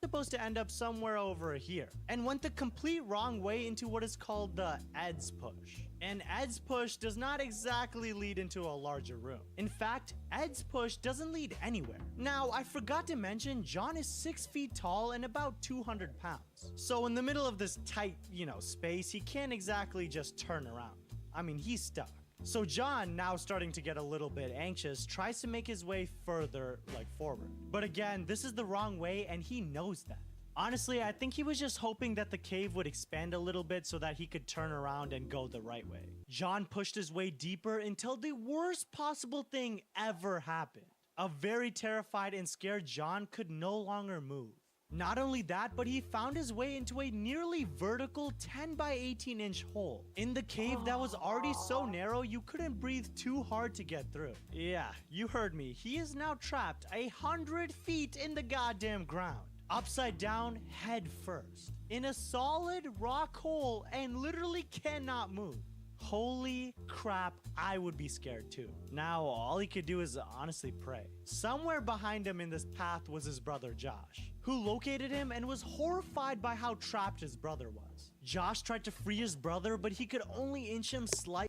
supposed to end up somewhere over here and went the complete wrong way into what is called the Ed's push. And Ed's push does not exactly lead into a larger room. In fact, Ed's push doesn't lead anywhere. Now, I forgot to mention, John is 6 feet tall and about 200 pounds. So in the middle of this tight, space, he can't exactly just turn around. I mean, he's stuck. So John, now starting to get a little bit anxious, tries to make his way further, forward. But again, this is the wrong way and he knows that. Honestly, I think he was just hoping that the cave would expand a little bit so that he could turn around and go the right way. John pushed his way deeper until the worst possible thing ever happened. A very terrified and scared John could no longer move. Not only that, but he found his way into a nearly vertical 10 by 18 inch hole in the cave that was already so narrow you couldn't breathe too hard to get through. Yeah, you heard me. He is now trapped 100 feet in the goddamn ground, upside down, head first, in a solid rock hole and literally cannot move. Holy crap, I would be scared too. Now, all he could do is honestly pray. Somewhere behind him in this path was his brother Josh, who located him and was horrified by how trapped his brother was. Josh tried to free his brother, but he could only inch him slightly.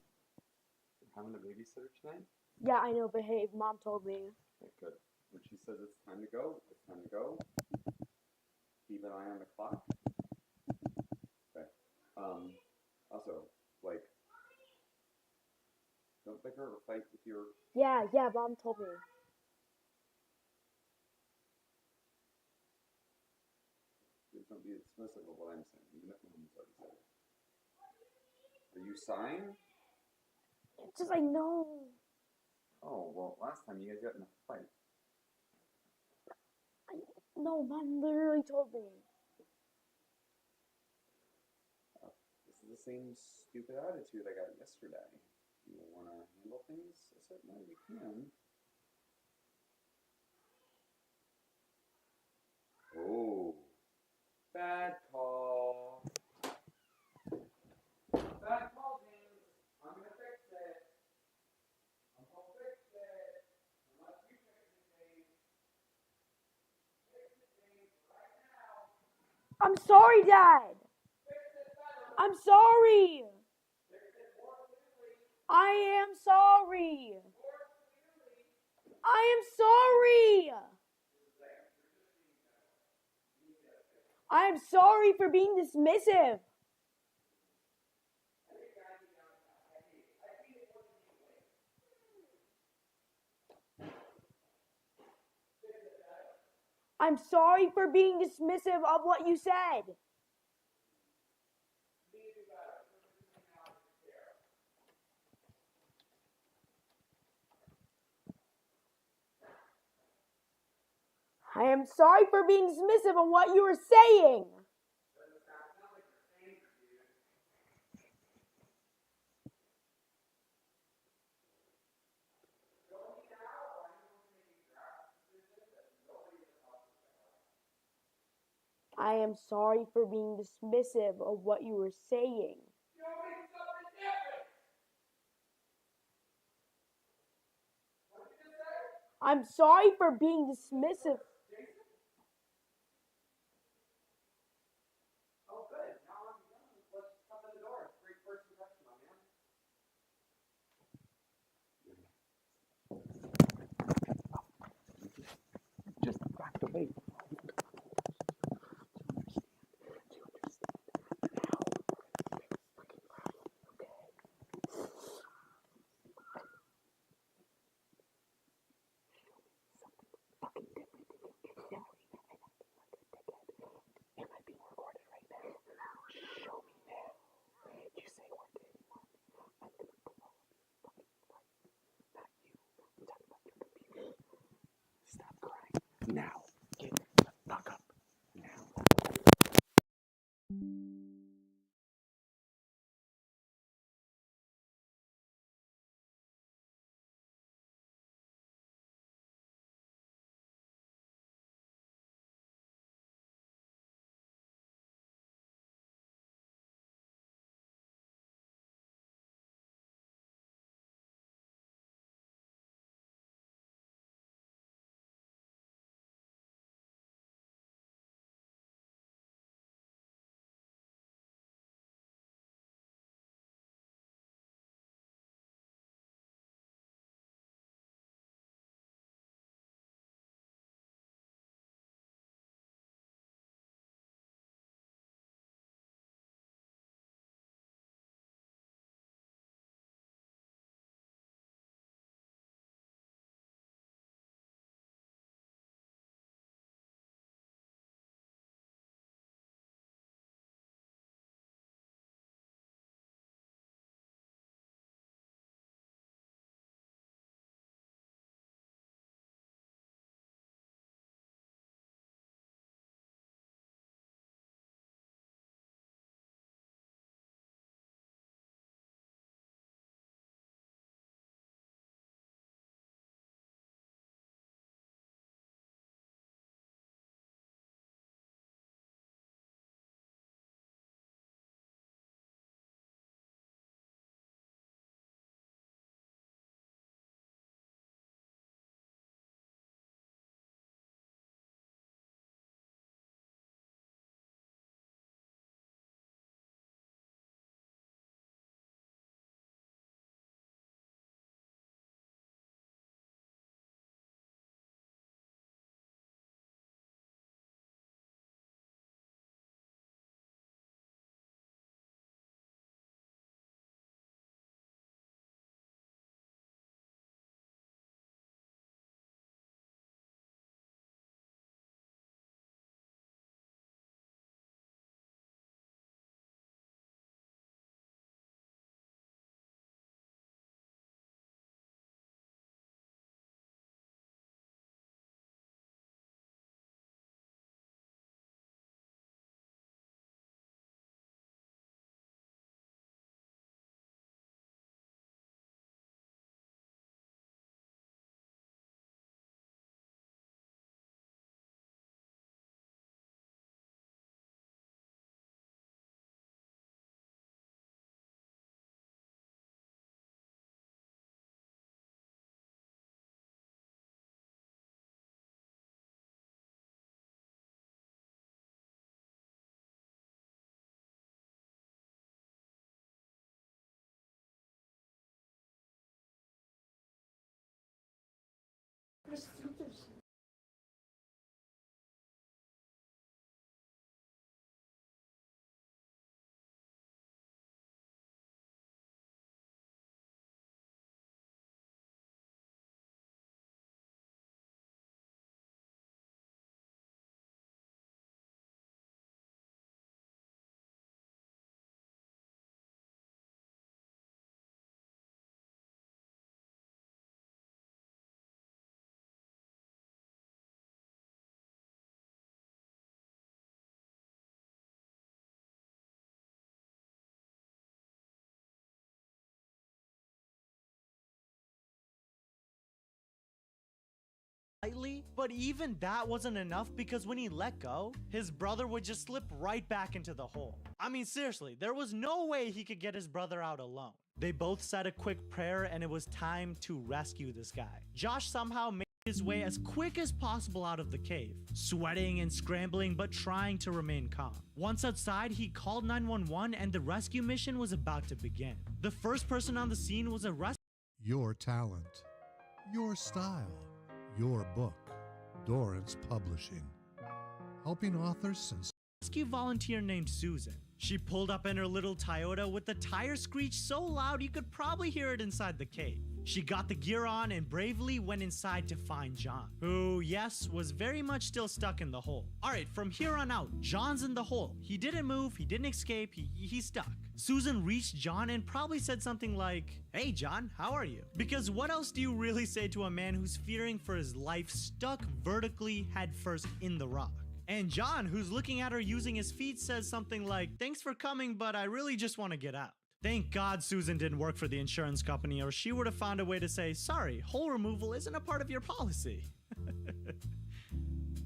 Having a babysitter tonight? Yeah, I know, but hey, Mom told me. Okay, good. When she says it's time to go, it's time to go. Keep an eye on the clock. Okay. Also, don't bicker or fight with your... Yeah, Mom told me. Please don't be dismissive of what I'm saying, even if Mom's already said it. Are you sighing? It's just, I know. Oh, well, last time you guys got in a fight. No, Mom literally told me. This is the same stupid attitude I got yesterday. You want to handle things a certain way, you can. Oh, bad call. Bad call, James. I'm gonna fix it. I'm gonna fix it. Unless you fix it, James. Fix it, James, right now. I'm sorry, Dad. Fix it better. I'm sorry. Fix it more clearly. I am sorry. More clearly. I am sorry. I am sorry for being dismissive. I'm sorry for being dismissive of what you said. I am sorry for being dismissive of what you were saying. I am sorry for being dismissive of what you were saying. I'm sorry for being dismissive. Oh, good. Now I'm done. Let's come in the door. Great first impression, my man. Just crack the wait. Stop crying. Now. Get the fuck up. Now. Slightly, but even that wasn't enough because when he let go, his brother would just slip right back into the hole. I mean, seriously, there was no way he could get his brother out alone. They both said a quick prayer and it was time to rescue this guy. Josh somehow made his way as quick as possible out of the cave, sweating and scrambling but trying to remain calm. Once outside, he called 911 and the rescue mission was about to begin. The first person on the scene was a Your talent, your style, your book. Doran's Publishing, helping authors since rescue volunteer named Susan. She pulled up in her little Toyota with the tire screech so loud you could probably hear it inside the cave. She got the gear on and bravely went inside to find John, who, yes, was very much still stuck in the hole. Alright, from here on out, John's in the hole. He didn't move, he didn't escape, he's stuck. Susan reached John and probably said something like, "Hey John, how are you?" Because what else do you really say to a man who's fearing for his life stuck vertically headfirst in the rock? And John, who's looking at her using his feet, says something like, "Thanks for coming, but I really just want to get out." Thank God Susan didn't work for the insurance company, or she would have found a way to say, "Sorry, hole removal isn't a part of your policy."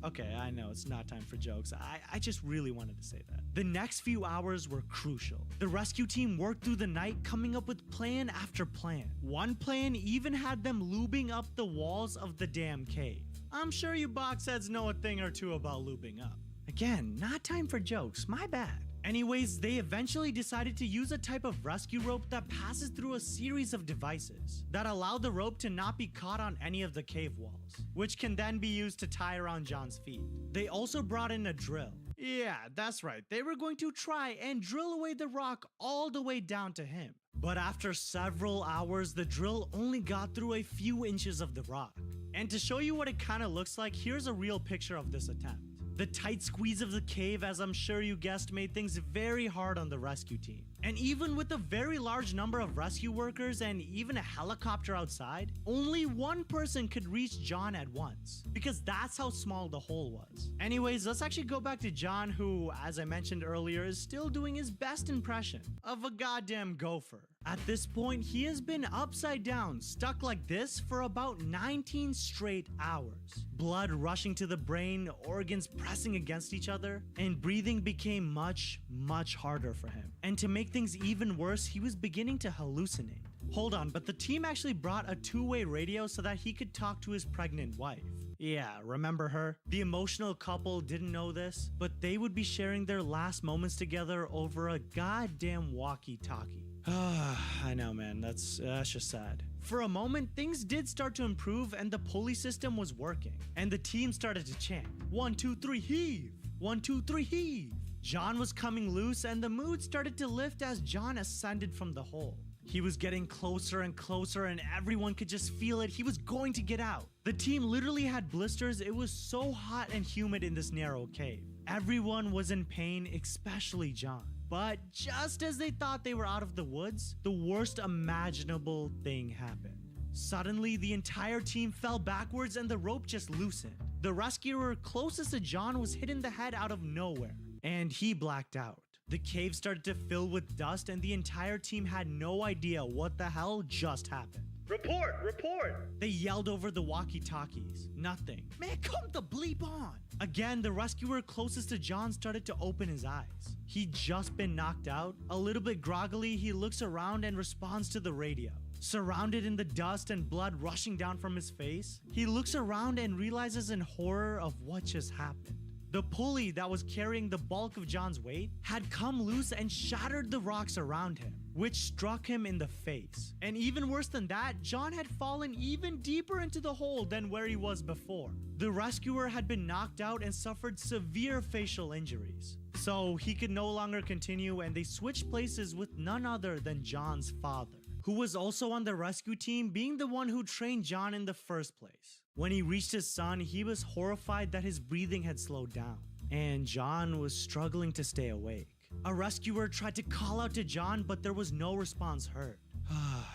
Okay, I know it's not time for jokes. I just really wanted to say that. The next few hours were crucial. The rescue team worked through the night, coming up with plan after plan. One plan even had them lubing up the walls of the damn cave. I'm sure you box heads know a thing or two about lubing up. Again, not time for jokes, my bad. Anyways, they eventually decided to use a type of rescue rope that passes through a series of devices that allow the rope to not be caught on any of the cave walls, which can then be used to tie around John's feet. They also brought in a drill. Yeah, that's right, they were going to try and drill away the rock all the way down to him. But after several hours, the drill only got through a few inches of the rock. And to show you what it kind of looks like, here's a real picture of this attempt. The tight squeeze of the cave, as I'm sure you guessed, made things very hard on the rescue team. And even with a very large number of rescue workers and even a helicopter outside, only one person could reach John at once, because that's how small the hole was. Anyways, let's actually go back to John, who, as I mentioned earlier, is still doing his best impression of a goddamn gopher. At this point, he has been upside down, stuck like this for about 19 straight hours. Blood rushing to the brain, organs pressing against each other, and breathing became much, much harder for him. And to make things even worse, he was beginning to hallucinate. Hold on, but the team actually brought a two-way radio so that he could talk to his pregnant wife. Yeah, remember her? The emotional couple didn't know this, but they would be sharing their last moments together over a goddamn walkie-talkie. I know, man, that's just sad. For a moment, things did start to improve and the pulley system was working. And the team started to chant, 1, 2, 3, heave! 1, 2, 3, heave! John was coming loose and the mood started to lift as John ascended from the hole. He was getting closer and closer and everyone could just feel it. He was going to get out. The team literally had blisters. It was so hot and humid in this narrow cave. Everyone was in pain, especially John. But just as they thought they were out of the woods, the worst imaginable thing happened. Suddenly, the entire team fell backwards and the rope just loosened. The rescuer closest to John was hit in the head out of nowhere, and he blacked out. The cave started to fill with dust and the entire team had no idea what the hell just happened. Report! Report! They yelled over the walkie-talkies. Nothing. Man, come the bleep on! Again, the rescuer closest to John started to open his eyes. He'd just been knocked out. A little bit groggily, he looks around and responds to the radio. Surrounded in the dust and blood rushing down from his face, he looks around and realizes in horror of what just happened. The pulley that was carrying the bulk of John's weight had come loose and shattered the rocks around him, which struck him in the face. And even worse than that, John had fallen even deeper into the hole than where he was before. The rescuer had been knocked out and suffered severe facial injuries. So he could no longer continue and they switched places with none other than John's father, who was also on the rescue team, being the one who trained John in the first place. When he reached his son, he was horrified that his breathing had slowed down, and John was struggling to stay awake. A rescuer tried to call out to John, but there was no response heard.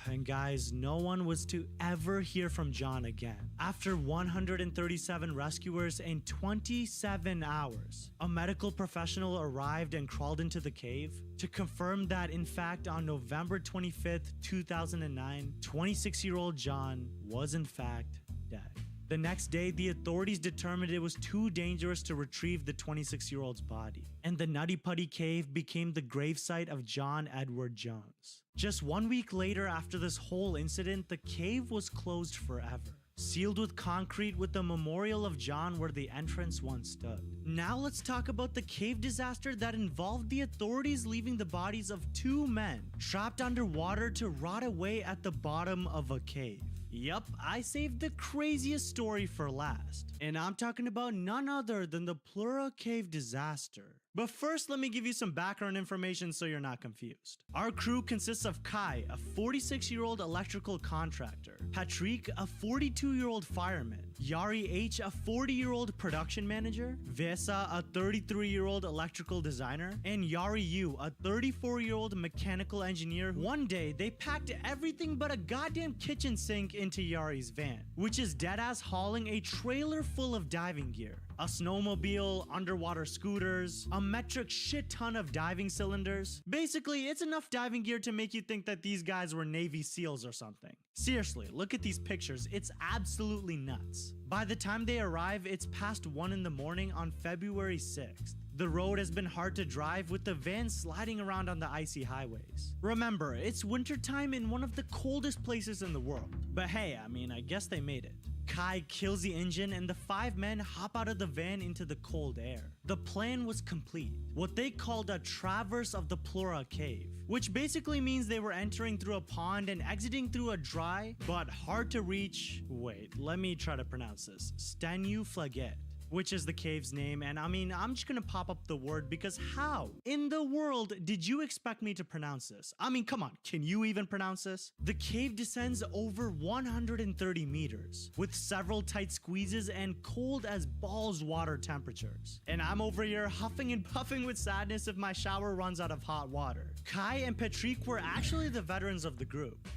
And guys, no one was to ever hear from John again. After 137 rescuers and 27 hours, a medical professional arrived and crawled into the cave to confirm that in fact on November 25th, 2009, 26-year-old John was in fact dead. The next day, the authorities determined it was too dangerous to retrieve the 26-year-old's body, and the Nutty Putty Cave became the gravesite of John Edward Jones. Just 1 week later after this whole incident, the cave was closed forever. sealed with concrete with the memorial of John where the entrance once stood. Now let's talk about the cave disaster that involved the authorities leaving the bodies of 2 men trapped underwater to rot away at the bottom of a cave. Yup, I saved the craziest story for last, and I'm talking about none other than the Plura Cave disaster. But first, let me give you some background information so you're not confused. Our crew consists of Kai, a 46-year-old electrical contractor, Patrick, a 42-year-old fireman, Yari H, a 40-year-old production manager, Vesa, a 33-year-old electrical designer, and Yari Yu, a 34-year-old mechanical engineer. One day, they packed everything but a goddamn kitchen sink into Yari's van, which is deadass hauling a trailer full of diving gear. A snowmobile, underwater scooters, a metric shit ton of diving cylinders. Basically, it's enough diving gear to make you think that these guys were Navy SEALs or something. Seriously, look at these pictures, it's absolutely nuts. By the time they arrive, it's past 1 in the morning on February 6th. The road has been hard to drive with the van sliding around on the icy highways. Remember, it's wintertime in one of the coldest places in the world. But hey, I guess they made it. Kai kills the engine and the 5 men hop out of the van into the cold air. The plan was complete, what they called a traverse of the Plura Cave, which basically means they were entering through a pond and exiting through a dry but hard to reach, wait, let me try to pronounce this, Stanuflaget, which is the cave's name, and I'm just gonna pop up the word because how in the world did you expect me to pronounce this? Come on, can you even pronounce this? The cave descends over 130 meters with several tight squeezes and cold as balls water temperatures. And I'm over here huffing and puffing with sadness if my shower runs out of hot water. Kai and Patrick were actually the veterans of the group.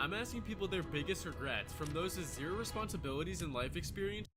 I'm asking people their biggest regrets, from those with zero responsibilities and life experience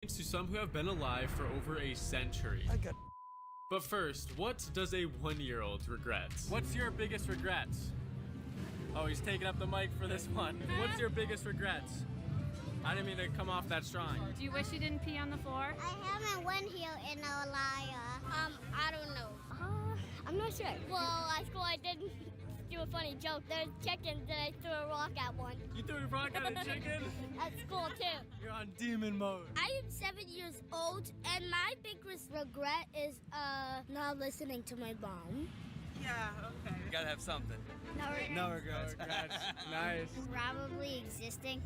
to some who have been alive for over a century. But first, what does a 1-year-old regret? What's your biggest regret? Oh, he's taking up the mic for this one. What's your biggest regret? I didn't mean to come off that strong. Do you wish you didn't pee on the floor? I haven't went here in a while. I don't know. I'm not sure. Well, at school I did do a funny joke. There's chickens and I threw a rock at one. You threw a rock at a chicken? At school too. You're on demon mode. I am 7 years old and my biggest regret is not listening to my mom. Yeah, okay. You gotta have something. No regrets. Nice. Probably existing.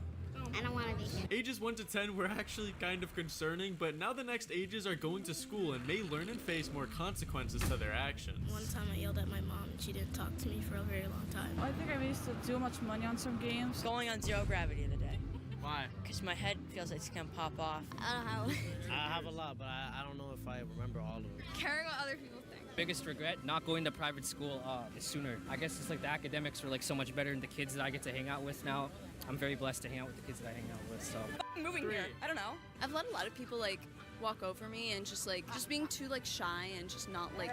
I don't want to be here. Ages 1 to 10 were actually kind of concerning, but now the next ages are going to school and may learn and face more consequences to their actions. One time I yelled at my mom and she didn't talk to me for a very long time. I think I wasted too much money on some games. Going on zero gravity the day. Why? Because my head feels like it's gonna pop off. I don't know I have a lot, but I don't know if I remember all of them. Caring what other people think. Biggest regret, not going to private school sooner. I guess it's like the academics were like so much better than the kids that I get to hang out with now. I'm very blessed to hang out with the kids that I hang out with, so. Moving here, I don't know. I've let a lot of people like walk over me and just being too like shy and just not like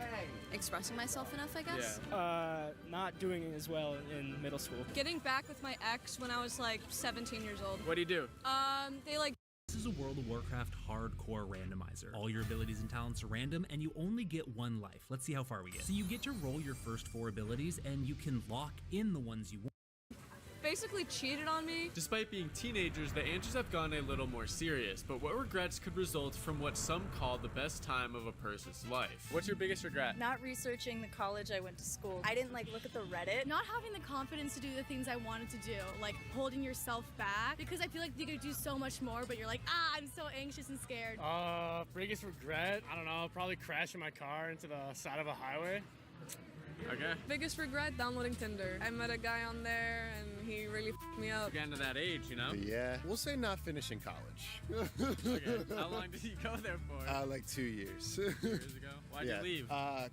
expressing myself enough, I guess. Yeah. Not doing as well in middle school. Getting back with my ex when I was like 17 years old. What do you do? They like. This is a World of Warcraft hardcore randomizer. All your abilities and talents are random, and you only get one life. Let's see how far we get. So you get to roll your first 4 abilities, and you can lock in the ones you want. Basically cheated on me. Despite being teenagers, the answers have gone a little more serious, but what regrets could result from what some call the best time of a person's life? What's your biggest regret? Not researching the college I went to school. I didn't like look at the Reddit. Not having the confidence to do the things I wanted to do, like holding yourself back, because I feel like you could do so much more, but you're like, I'm so anxious and scared. Biggest regret? I don't know, probably crashing my car into the side of a highway. Okay. Biggest regret, downloading Tinder. I met a guy on there and he really f***ed me up. Getting to that age, you know? Yeah, we'll say not finishing college. Okay. How long did you go there for? Like 2 years. 2 years ago? Why'd you leave?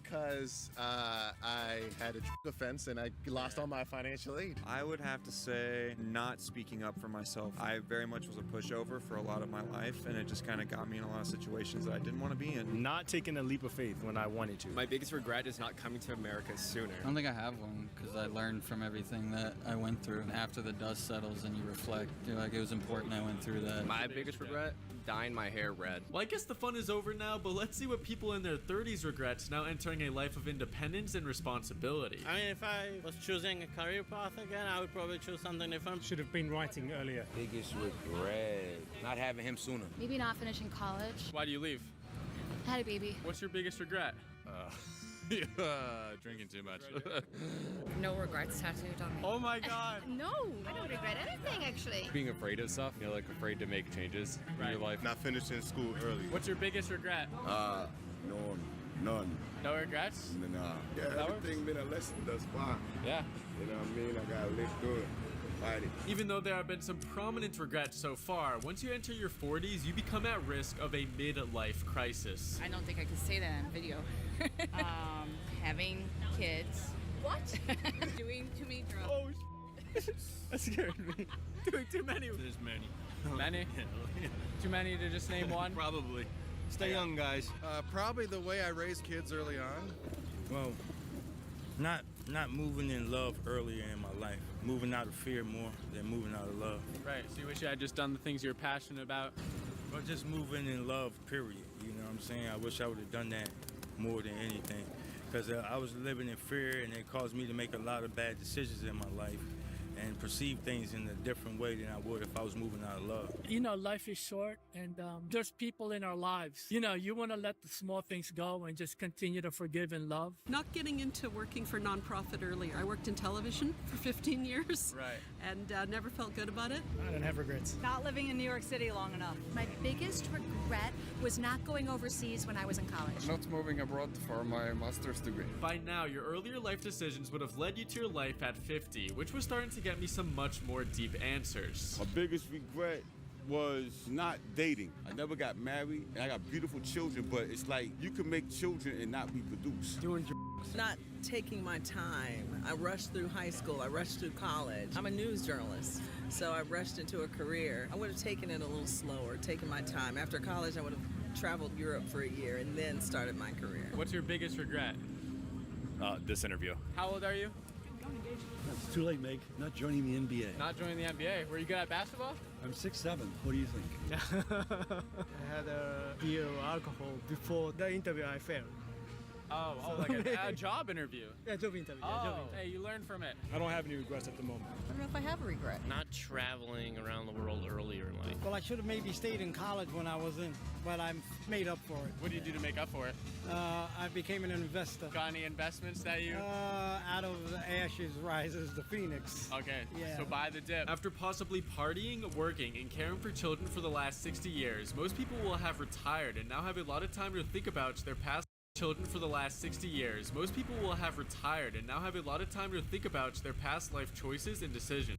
Cause I had a offense and I lost all my financial aid. I would have to say not speaking up for myself. I very much was a pushover for a lot of my life, and it just kind of got me in a lot of situations that I didn't want to be in. Not taking a leap of faith when I wanted to. My biggest regret is not coming to America sooner. I don't think I have one, because I learned from everything that I went through. After the dust settles and you reflect, you're like, it was important I went through that. My biggest regret? Dyeing my hair red. Well, I guess the fun is over now, but let's see what people in their 30s regret now entering a life of independence and responsibility. I mean, if I was choosing a career path again, I would probably choose something different. Should have been writing earlier. Biggest regret, not having him sooner. Maybe not finishing college. Why do you leave? I had a baby. What's your biggest regret? Drinking too much. No regrets tattooed on me. Oh my god. No, I don't regret anything actually. Being afraid of stuff, like afraid to make changes in your life. Not finishing school early. What's your biggest regret? None. No regrets? Nah. Yeah, everything been a lesson thus far. Yeah. You know what I mean? I gotta live through it. Fight it. Even though there have been some prominent regrets so far, once you enter your 40s, you become at risk of a midlife crisis. I don't think I can say that on video. Having kids. What? Doing too many drugs. Oh, that scared me. Doing too many. There's many. Many? Too many to just name one? Probably. Stay young, guys. Probably the way I raised kids early on. Well, not moving in love earlier in my life. Moving out of fear more than moving out of love. Right, so you wish you had just done the things you're passionate about? Well, just moving in love, period. You know what I'm saying? I wish I would have done that more than anything. Because I was living in fear, and it caused me to make a lot of bad decisions in my life and perceive things in a different way than I would if I was moving out of love. You know, life is short, and there's people in our lives. You know, you want to let the small things go and just continue to forgive and love. Not getting into working for nonprofit earlier. I worked in television for 15 years. Right. And never felt good about it. I don't have regrets. Not living in New York City long enough. My biggest regret was not going overseas when I was in college. Not moving abroad for my master's degree. By now, your earlier life decisions would have led you to your life at 50, which was starting to get me some much more deep answers. My biggest regret was not dating. I never got married, and I got beautiful children, but it's like you can make children and not reproduce. Doing Not taking my time. I rushed through high school. I rushed through college. I'm a news journalist, so I rushed into a career. I would have taken it a little slower, taken my time. After college, I would have traveled Europe for a year and then started my career. What's your biggest regret? This interview. How old are you? It's too late, Meg. Not joining the NBA. Not joining the NBA. Were you good at basketball? I'm 6'7". What do you think? I had a beer or alcohol before the interview. I failed. Oh, like a job interview. Yeah, job interview. Hey, you learned from it. I don't have any regrets at the moment. I don't know if I have a regret. Not traveling around the world earlier in life. Well, I should have maybe stayed in college when I was in, but I'm made up for it. What do you do to make up for it? I became an investor. Got any investments that you... Out of the ashes rises the phoenix. Okay, yeah. So buy the dip. After possibly partying, working, and caring for children for the last 60 years, most people will have retired and now have a lot of time to think about their past children for the last 60 years. Most people will have retired and now have a lot of time to think about their past life choices and decisions.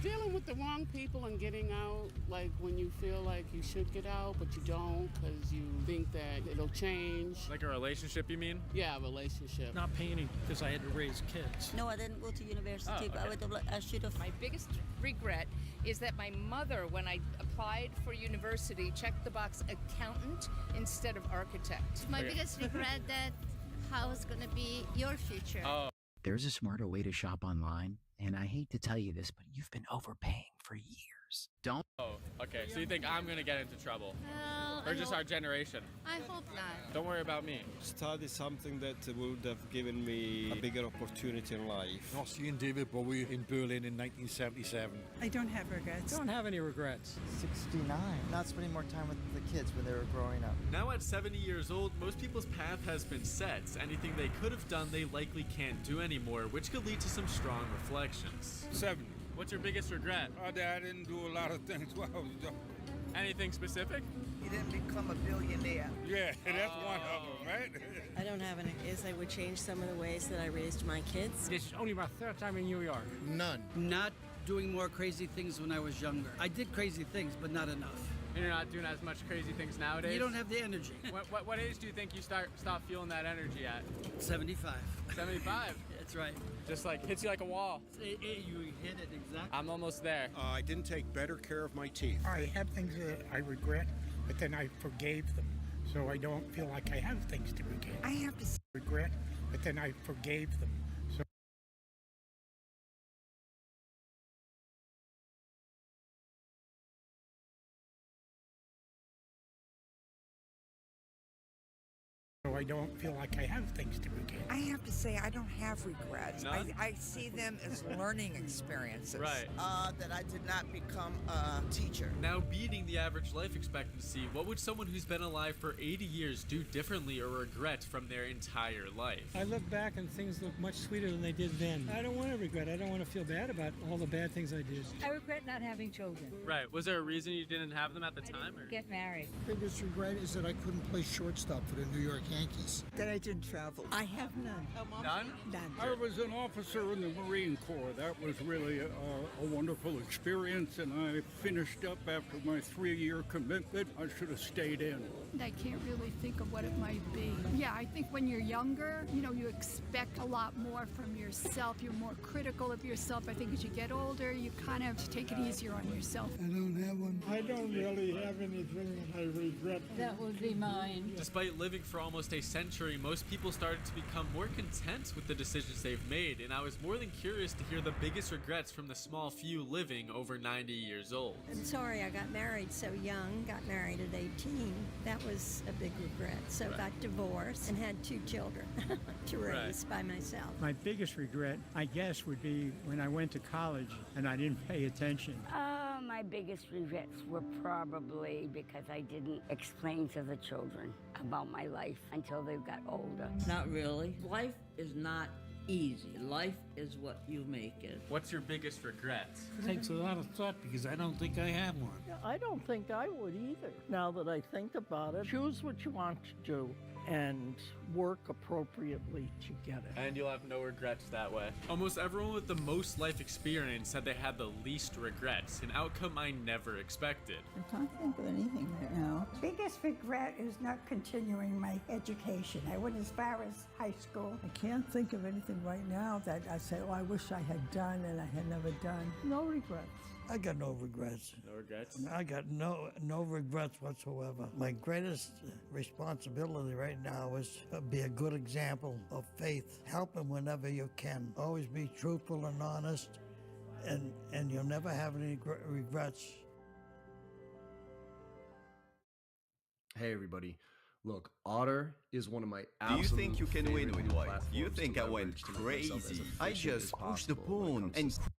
Dealing with the wrong people and getting out, like when you feel like you should get out, but you don't because you think that it'll change. Like a relationship, you mean? Yeah, a relationship. Not paying because I had to raise kids. No, I didn't go to university, Oh, okay. but I should have. My biggest regret is that my mother, when I applied for university, checked the box accountant instead of architect. My Okay. biggest regret that how is gonna be your future. Oh. There's a smarter way to shop online, and I hate to tell you this, but you've been overpaying for years. Don't. Oh, okay. So you think I'm gonna get into trouble? Well, Or just our generation? I hope not. Don't worry about me. Study something that would have given me a bigger opportunity in life. Not seeing David Bowie in Berlin in 1977. I don't have regrets. Don't have any regrets. 69. Not spending more time with the kids when they were growing up. Now at 70 years old, most people's path has been set. Anything they could have done, they likely can't do anymore, which could lead to some strong reflections. 70. What's your biggest regret? I didn't do a lot of things while I was young. Anything specific? You didn't become a billionaire. Yeah, that's one of them, right? I don't have any. Is I would change some of the ways that I raised my kids. This is only my third time in New York. None. Not doing more crazy things when I was younger. I did crazy things, but not enough. And you're not doing as much crazy things nowadays? You don't have the energy. What age do you think you stop feeling that energy at? 75. 75? That's right. Just like hits you like a wall. You hit it exactly. I'm almost there. I didn't take better care of my teeth. I have things that I regret, but then I forgave them, so I don't feel like I have things to regret. I have to regret, but then I forgave them. So I don't feel like I have things to regret. I have to say I don't have regrets. None? I see them as learning experiences. Right. That I did not become a teacher. Now beating the average life expectancy, what would someone who's been alive for 80 years do differently or regret from their entire life? I look back and things look much sweeter than they did then. I don't want to regret. I don't want to feel bad about all the bad things I did. I regret not having children. Right. Was there a reason you didn't have them at the time? Or? Get married. Biggest regret is that I couldn't play shortstop for the New York Yankees. That I didn't travel. I have none. None? None. I was an officer in the Marine Corps. That was really a wonderful experience, and I finished up after my 3-year commitment. I should have stayed in. I can't really think of what it might be. Yeah, I think when you're younger, you expect a lot more from yourself. You're more critical of yourself. I think as you get older, you kind of take it easier on yourself. I don't have one. I don't really have anything that I regret. That would be mine. Despite living for almost a century, most people started to become more content with the decisions they've made, and I was more than curious to hear the biggest regrets from the small few living over 90 years old. I'm sorry I got married so young, got married at 18. That was a big regret. So Right. got divorced and had 2 children to raise by myself. My biggest regret, I guess, would be when I went to college and I didn't pay attention. My biggest regrets were probably because I didn't explain to the children about my life until they got older. Not really. Life is not easy. Life is what you make it. What's your biggest regret? It takes a lot of thought because I don't think I have one. I don't think I would either. Now that I think about it, choose what you want to do and work appropriately to get it. And you'll have no regrets that way. Almost everyone with the most life experience said they had the least regrets, an outcome I never expected. I can't think of anything right now. Biggest regret is not continuing my education. I went as far as high school. I can't think of anything right now that I say, oh, I wish I had done and I had never done. No regrets. I got no regrets. No regrets? I got no regrets whatsoever. My greatest responsibility right now is to be a good example of faith. Help them whenever you can. Always be truthful and honest, and you'll never have any regrets. Hey everybody. Look, Otter is one of my Do you think you can win favorite with white? platforms You think to I leverage went to make myself as crazy? efficient I as just pushed the possible when it pawn comes and... to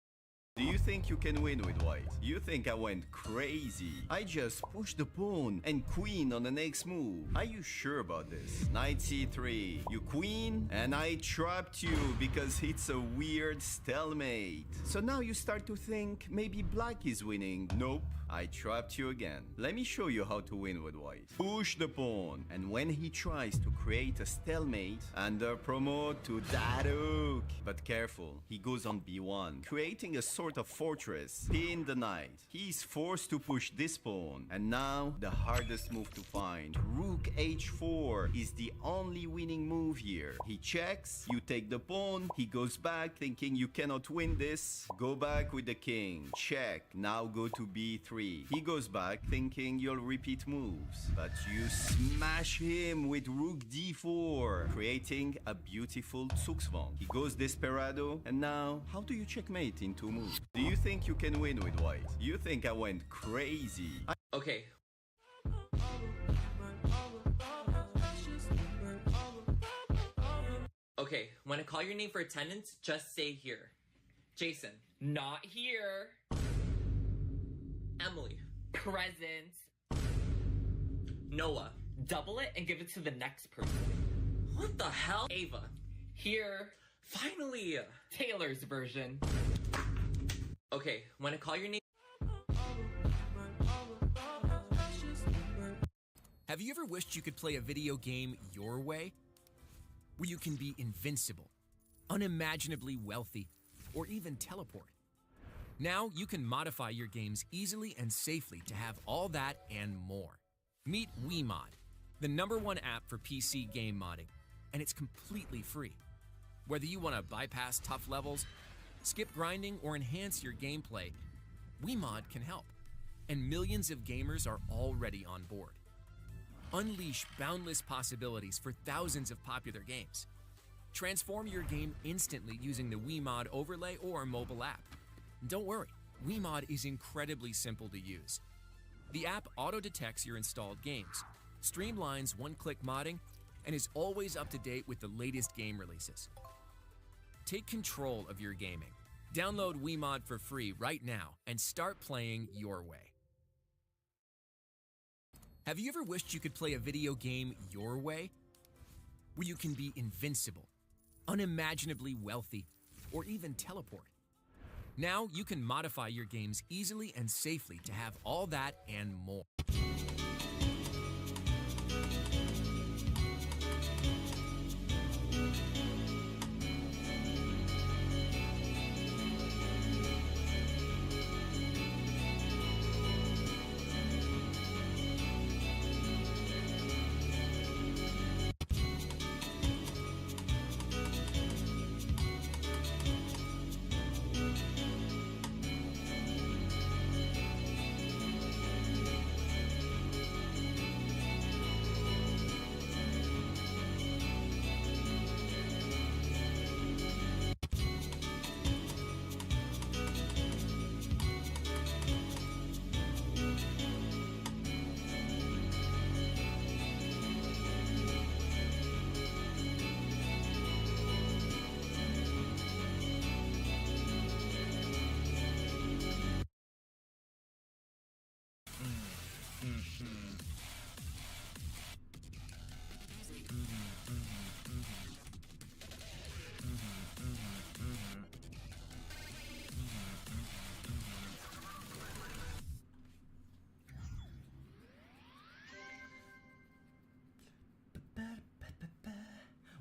Do you think you can win with white? You think I went crazy? I just pushed the pawn and queen on the next move. Are you sure about this? Knight c3. You queen, and I trapped you because it's a weird stalemate. So now you start to think maybe black is winning. Nope. I trapped you again. Let me show you how to win with white. Push the pawn, and when he tries to create a stalemate, under promote to that hook. But careful, he goes on b1, creating a sort of fortress. Pin the knight. He's forced to push this pawn, and now the hardest move to find. Rook h4 is the only winning move here. He checks, you take the pawn, he goes back thinking you cannot win this. Go back with the king. Check. Now go to b3. He goes back thinking you'll repeat moves, but you smash him with rook d4, creating a beautiful Zugzwang. He goes desperado, and now how do you checkmate in 2 moves? Do you think you can win with white? You think I went crazy? Okay. Okay, when I call your name for attendance, just say here. Jason, not here. Emily, present. Noah, double it and give it to the next person. What the hell? Ava, here. Finally, Taylor's version. Okay, when I call your name... Have you ever wished you could play a video game your way? Where you can be invincible, unimaginably wealthy, or even teleport? Now you can modify your games easily and safely to have all that and more. Meet WeMod, the #1 app for PC game modding, and it's completely free. Whether you want to bypass tough levels, skip grinding, or enhance your gameplay, WeMod can help. And millions of gamers are already on board. Unleash boundless possibilities for thousands of popular games. Transform your game instantly using the WeMod overlay or mobile app. And don't worry, WeMod is incredibly simple to use. The app auto-detects your installed games, streamlines one-click modding, and is always up to date with the latest game releases. Take control of your gaming. Download WeMod for free right now and start playing your way. Have you ever wished you could play a video game your way? Where you can be invincible, unimaginably wealthy, or even teleport? Now you can modify your games easily and safely to have all that and more.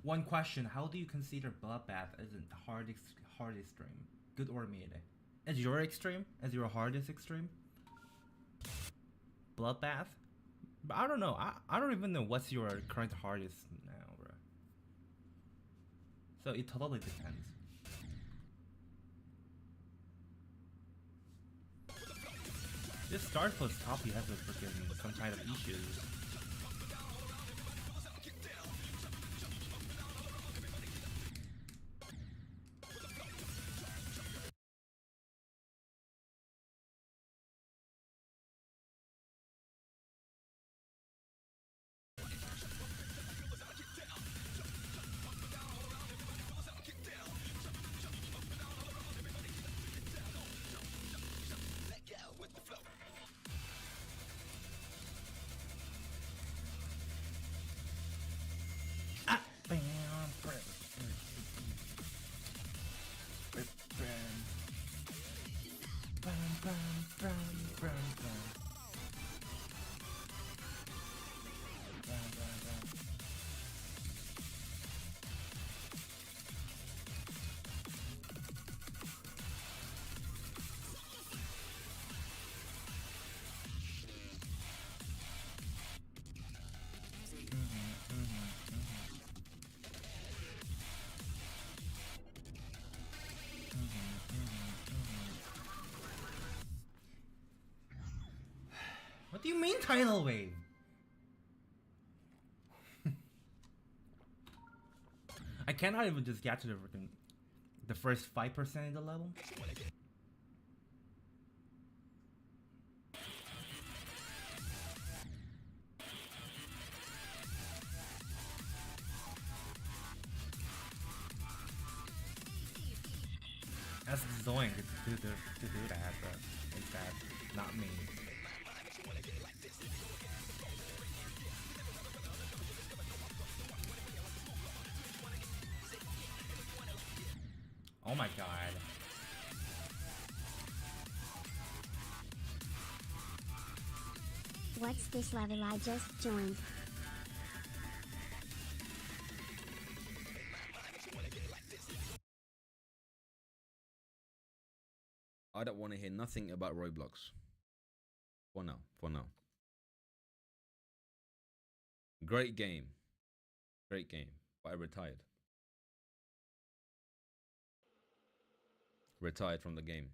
One question: how do you consider Bloodbath as the hard extreme? Good or mid? As your extreme? As your hardest extreme? Bloodbath? But I don't know. I don't even know what's your current hardest now, bro. So it totally depends. This Star Plus copy has a freaking some kind of issues. What do you mean tidal wave? I cannot even just get to the first 5% of the level. Ask Zoink to do that, but it's that, not me. Oh my god. What's this level I just joined? I don't want to hear nothing about Roblox. For now. Great game, but I retired. retired from the game.